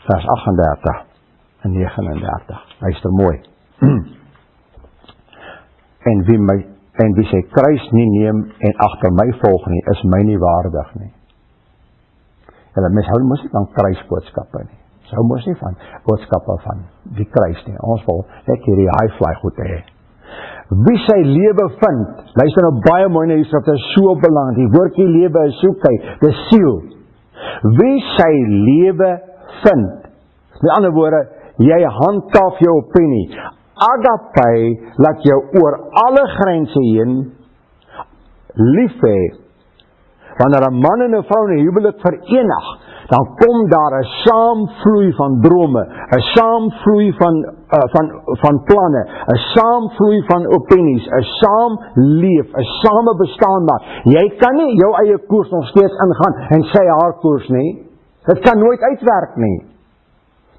Vers 38 en 39. Luister mooi. En wie sy kruis nie neem en agter my volg nie, is my nie waardig nie. Julle mens hou mos nie van kruisboodskappe nie. Ons hou mos nie van boodskappe van die kruis nie. Ons wil net hierdie high-fly goed hê. Wie sy lewe vind, luister nou baie mooi na hier, dit is so belangrik. Die woordjie lewe is soek hy, dis siel. Wie sy lewe vind, met ander woorde, jy handhaaf jou opinie. Agape laat jou oor alle grense heen lief hê. Wanneer 'n man en 'n vrou in 'n huwelik verenig, dan kom daar 'n saamvloei van drome, 'n saamvloei van planne, 'n saamvloei van opinies, 'n saam leef, 'n same bestaan maak. Jy kan nie jou eie koers nog steeds ingaan en sy haar koers nie. Dit kan nooit uitwerk nie.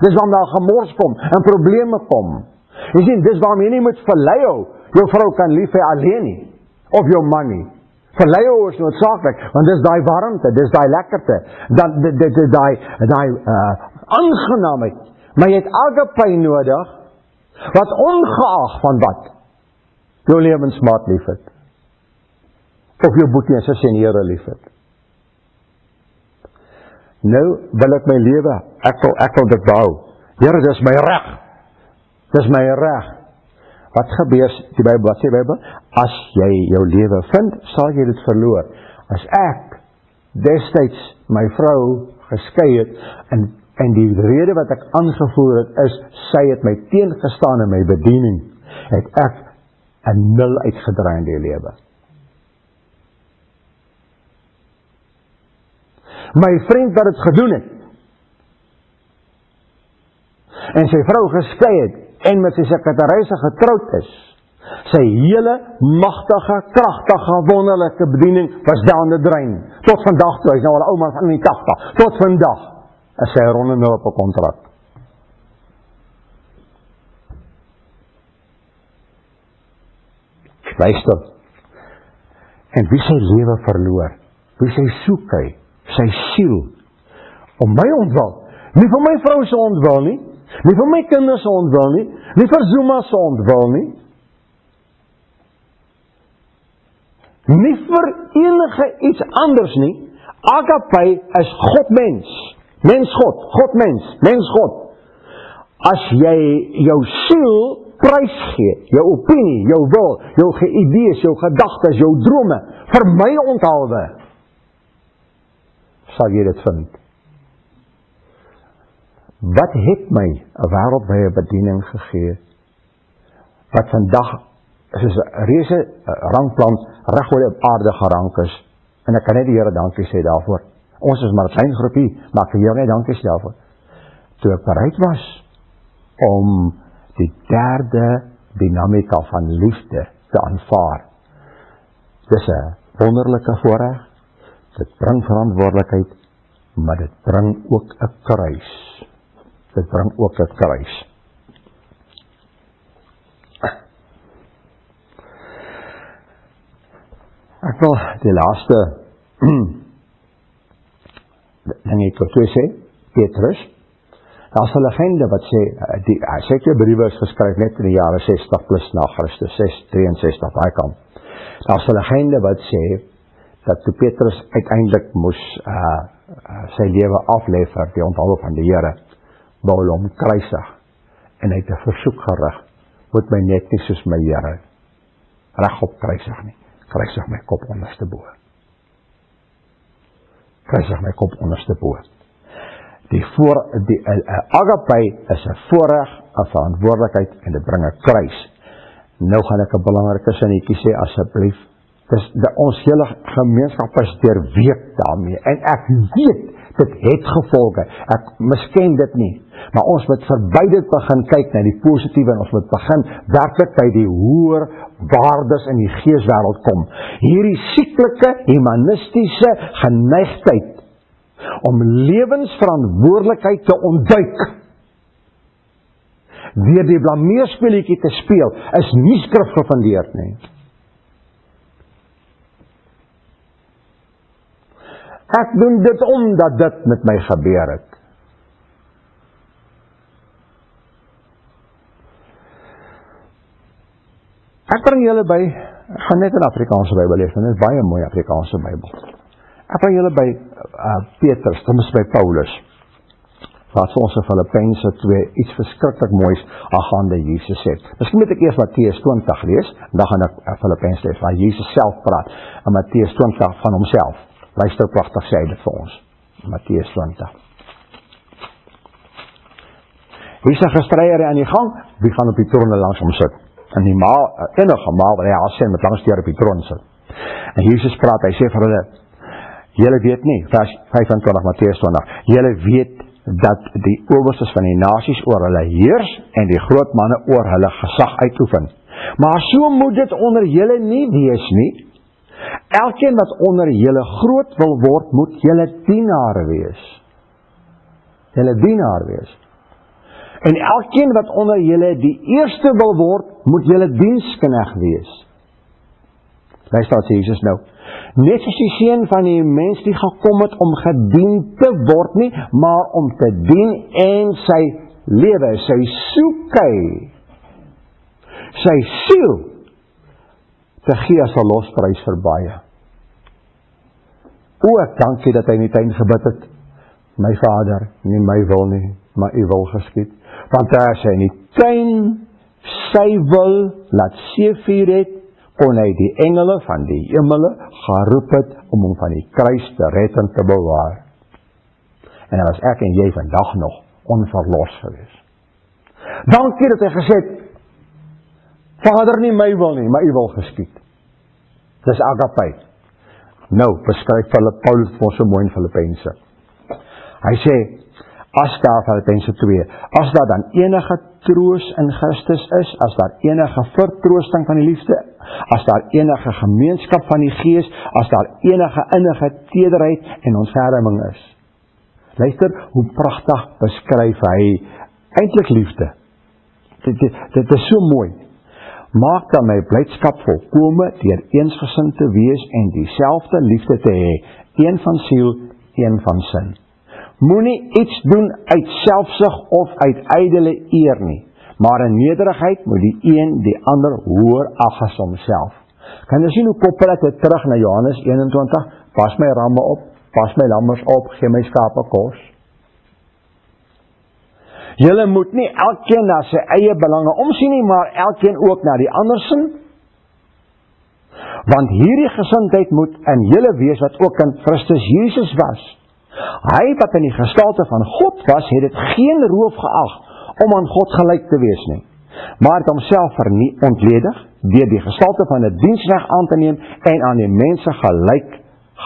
Dis waarom daar gemors kom en probleme kom. Jy sien, dis waarom jy nie moet verlei hou, jou vrou kan lief hê alleen nie, of jou man nie. Verleie is noodsaaklik, want dis daai warmte, dis daai lekkerte, daai aangenaamheid. Maar jy het agape nodig, wat ongeag van wat jou lewensmaat lief het, of jou boetie en sussie en Here lief het. Nou wil ek my lewe, ek wil dit behou. Here, dis my reg. Dis my reg. Wat gebeur, wat sê die Bybel? As jy jou lewe vind, sal jy dit verloor. As ek destyds my vrou geskei het, en die rede wat ek aangevoer het, is, sy het my teengestaan in my bediening, het ek 'n 0 uitgedraai in die lewe. My vriend wat het gedoen het, en sy vrou geskei het, en met sy sekretaryse getroud is, sy hele magtige, kragtige, wonderlike bediening was down the drain. Tot vandag toe, hy is nou al 'n ou man van in die 80, tot vandag is sy ronde 0 op 'n kontrak. Luister, en wie sy lewe verloor, wie sy soek hy, sy siel, om my ontwil, nie vir my vrou se ontwil nie, nie vir my kinders se ontwil nie, nie vir Zuma se ontwil nie, nie vir enige iets anders nie. Agape is God mens, mens God, God mens, mens God. As jy jou siel prys gee, jou opinie, jou wil, jou idees, jou gedagtes, jou drome, vir my onthaalwe, sal jy dit vind. Wat het my 'n wêreldwye bediening gegee, wat vandag soos 'n reuse rankplant reg oor die aarde gerank is, en ek kan net die Here dankie sê daarvoor. Ons is maar 'n klein groepie, maar ek kan jou net dankie sê daarvoor. Toe ek bereid was om die derde dinamika van liefde te aanvaar. Dis 'n wonderlike voorreg, dit bring verantwoordelikheid, maar dit bring ook 'n kruis. Dit bring ook 'n kruis. Ek wil die laaste ding ek wil sê, Petrus, daar is 'n legende wat sê, die sekere briewe is geskryf net in die jare 60 plus na Christus, 663 daai kant. Daar is 'n legende wat sê, dat toe Petrus uiteindelik moes sy lewe aflê vir die onthou van die Here, wou hulle hom kruisig, en hy het 'n versoek gerig, moet my net nie soos my Here regop kruisig nie, kruisig my kop onderste bo. Kruisig my kop onderste bo. Die agape is 'n voorreg, 'n verantwoordelikheid, en dit bring 'n kruis. Nou gaan ek 'n belangrike sinnetjie sê, asseblief. Ons hele gemeenskap is deurweek daarmee, en ek weet, dit het gevolge, ek misken dit nie, maar ons moet verby dit begin kyk na die positiewe, en ons moet begin werklik by die hoër waardes in die geeswêreld kom. Hierdie sieklike, humanistiese geneigtheid om lewensverantwoordelikheid te ontduik, deur die blameerspeletjie te speel, is nie skrifgefundeerd nie. Ek doen dit omdat dit met my gebeur het. Ek bring julle by, ek gaan net in Afrikaanse Bybel lees, en dit is baie mooi Afrikaanse Bybel. Ek bring julle by Petrus, dit is by Paulus, wat ons in Filippense 2 iets verskriklik moois aangaande Jesus sê. Miskien moet ek eers Matteus 20 lees, en dan gaan ek Filippense lees, waar Jesus self praat, in Matteus 20 van homself. Luister, pragtig sê hy dit vir ons. Matteus 20. Hier is 'n gestryer aan die gang, wie gaan op die troon langs hom sit? En die enige maal wat hy sê met langs deur op die troon sit. En Jesus praat, hy sê vir hulle, julle weet nie, vers 25 Matteus 20, julle weet dat die owerstes van die nasies oor hulle heers en die groot manne oor hulle gesag uitoefen. Maar so moet dit onder julle nie wees nie. Elkeen wat onder julle groot wil word, moet julle dienaar wees. Julle dienaar wees. En elkeen wat onder julle die eerste wil word, moet julle diensknegt wees. Luister wat sê Jesus nou. Net soos die seun van die mens nie gekom het om gedien te word nie, maar om te dien en sy lewe, sy soekie, sy siel te gee as 'n losprys vir baie. O, ek dank U dat hy in die tuin gebid het. My Vader, nie my wil nie, maar U wil geskied. Want as hy in die tuin sy wil laat seevier het, kon hy die engele van die hemele geroep het om hom van die kruis te red en te bewaar. En dan was ek en jy vandag nog onverlos gewees. Dankie dat hy gesê het, Vader, nie my wil nie, maar U wil geskied. Dis agape. Nou, beskryf Paulus vir so mooi in Filippense. Hy sê, as daar Filippense 2, as daar dan enige troos in Christus is, as daar enige vertroosting van die liefde, as daar enige gemeenskap van die Gees, as daar enige innige tederheid en ontferming is. Luister, hoe pragtig beskryf hy eintlik liefde. Dit is so mooi. Maak dan my blydskap volkome deur eensgesind te wees en dieselfde liefde te hê, een van siel, een van sin. Moenie iets doen uit selfsug of uit ydelle eer nie, maar in nederigheid moet die een die ander hoër ag as homself. Kan jy sien hoe koppel ek dit terug na Johannes 21? Pas my ramme op, pas my lammers op, gee my skape kos. Julle moet nie elkeen na sy eie belange omsien nie, maar elkeen ook na die ander sin. Want hierdie gesindheid moet in julle wees wat ook in Christus Jesus was. Hy wat in die gestalte van God was, het dit geen roof geag om aan God gelyk te wees nie, maar het homself ontledig deur die gestalte van 'n diensknegt aan te neem en aan die mense gelyk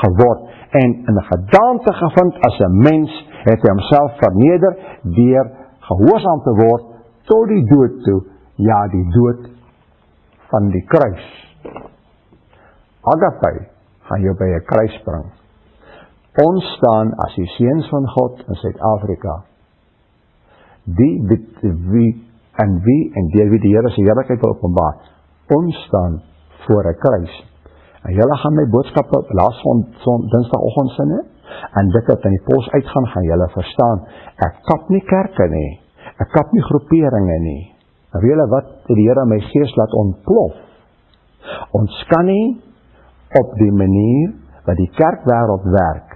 geword en in 'n gedaante gevind as 'n mens, het hy homself verneder deur gehoorsaam te word tot die dood toe, ja, die dood van die kruis. Agape gaan jou by 'n kruis bring. Ons staan as die seuns van God in Suid-Afrika, wie en deur wie die Here sy heerlikheid wil openbaar. Ons staan voor 'n kruis. En julle gaan my boodskappe laas van Dinsdagoggend sinne, en dit wat in die pos uitgaan, gaan julle verstaan. Ek kap nie kerke nie, ek kap nie groeperinge nie. En weet julle wat die Here my gees laat ontplof? Ons kan nie op die manier wat die kerkwêreld werk,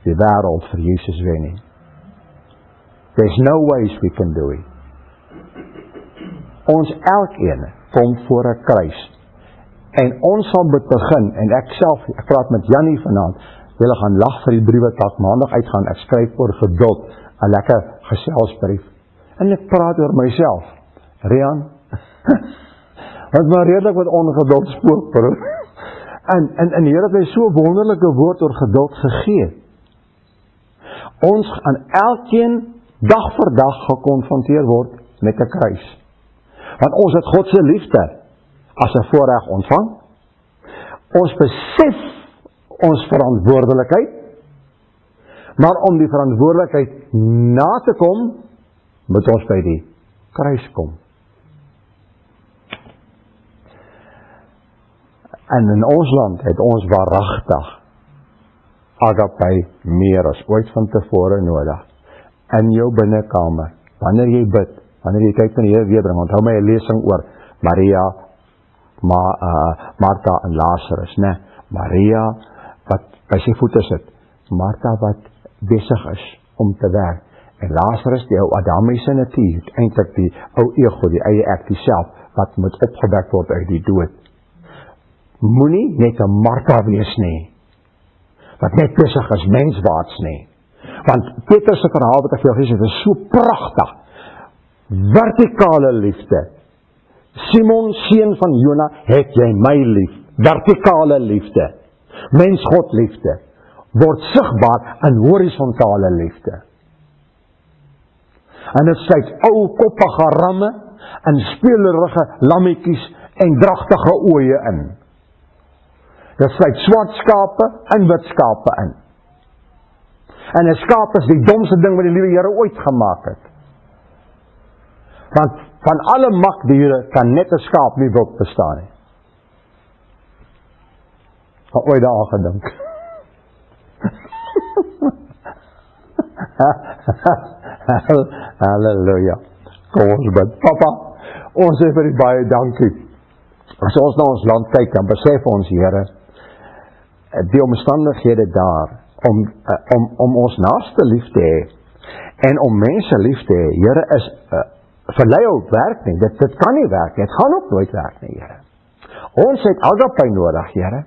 die wêreld vir Jesus wen nie. There's no ways we can do it. Ons elkeen kom voor 'n kruis. En ons sal begin, en ek praat met Jannie vanaand, julle gaan lag vir die briewe wat maandag uitgaan, ek skryf oor geduld, 'n lekker geselsbrief. En ek praat oor myself. Rian, wat maar redelik met ongeduld spook, bro. En die Here het my so 'n wonderlike woord oor geduld gegee. Ons gaan elkeen dag vir dag gekonfronteer word met 'n kruis. Want ons het God se liefde as 'n voorreg ontvang. Ons besef ons verantwoordelikheid, maar om die verantwoordelikheid na te kom, moet ons by die kruis kom. En in ons land het ons waaragtig agape meer as ooit van tevore nodig. In jou binnekamer, wanneer jy bid, wanneer jy kyk na die Here weer bring, onthou my 'n lesing oor Maria, Martha en Lazarus, né? Maria wat by sy voete sit, Martha wat besig is om te werk, en Lazarus die ou Adamiese natuur, eintlik die ou ego, die eie ek, die self, wat moet opgewek word uit die dood. Moenie net 'n Martha wees nie, wat net besig is menswaarts nie. Want Petrus se verhaal wat ek vir jou gesê het, is so pragtig. Vertikale liefde. Simon, seun van Jona, het jy my lief. Vertikale liefde. Mens-God liefde. Word sigbaar in horisontale liefde. En dit sluit ou koppige ramme en speelerige lammetjies en dragtige oeye in. Dit sluit swart skape en wit skape in. En 'n skaap is die domste ding wat die liewe Here ooit gemaak het. Want van alle makdiere kan net 'n skaap nie wild bestaan nie. Ooit daaraan gedink. Halleluja. Kom ons bid. Papa, ons sê vir die baie dankie. As ons na ons land kyk, dan besef ons, Here, die omstandighede daar, om ons naaste lief te hê, en om mense lief te hê, Here, is verlei op werk nie, dit kan nie werk nie, het gaan ook nooit werk nie, Here. Ons het agape nodig, Here.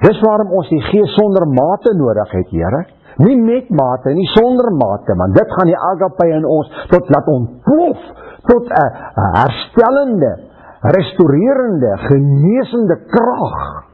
Dis waarom ons die Gees sonder mate nodig het, Here. Nie met mate, nie sonder mate, man. Dit gaan die agape in ons tot laat ontplof, tot 'n herstellende, restaurerende, genesende krag.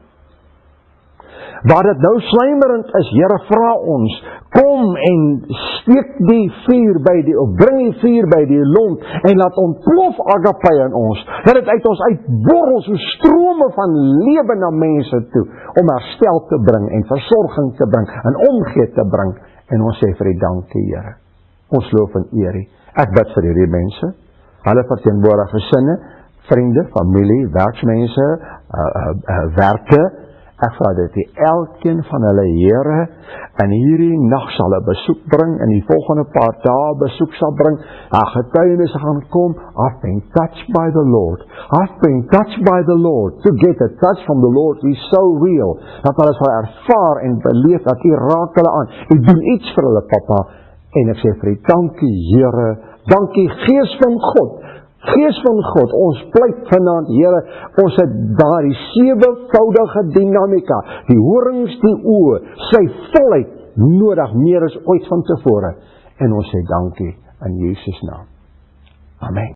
Waar dit nou sluimerend is, Here, vra ons, kom en steek die vuur by die, of bring die vuur by die lont, en laat ontplof agape in ons, dat dit uit ons uitborrel, so strome van lewe na mense toe, om herstel te bring, en versorging te bring, en omgee te bring, en ons sê vir die dankie, Here. Ons loof en eer U. Ek bid vir hierdie mense, hulle verteenwoordig gesinne, vriende, familie, werksmense, werke. Ek vra dat U elkeen van hulle, Here, in hierdie nag sal 'n besoek bring, in die volgende paar dae besoek sal bring, getuienisse gaan kom, I've been touched by the Lord, I've been touched by the Lord, to get a touch from the Lord is so real, dat hulle sal ervaar en beleef, dat U raak hulle aan, U doen iets vir hulle, Papa, en ek sê vir U, dankie, Here, dankie, Gees van God, Gees van God, ons pleit vanaand, Here, ons het daar die 7voudige dinamika, die horings, die oë, sy volheid nodig, meer as ooit van tevore. En ons sê dankie in Jesus naam. Amen.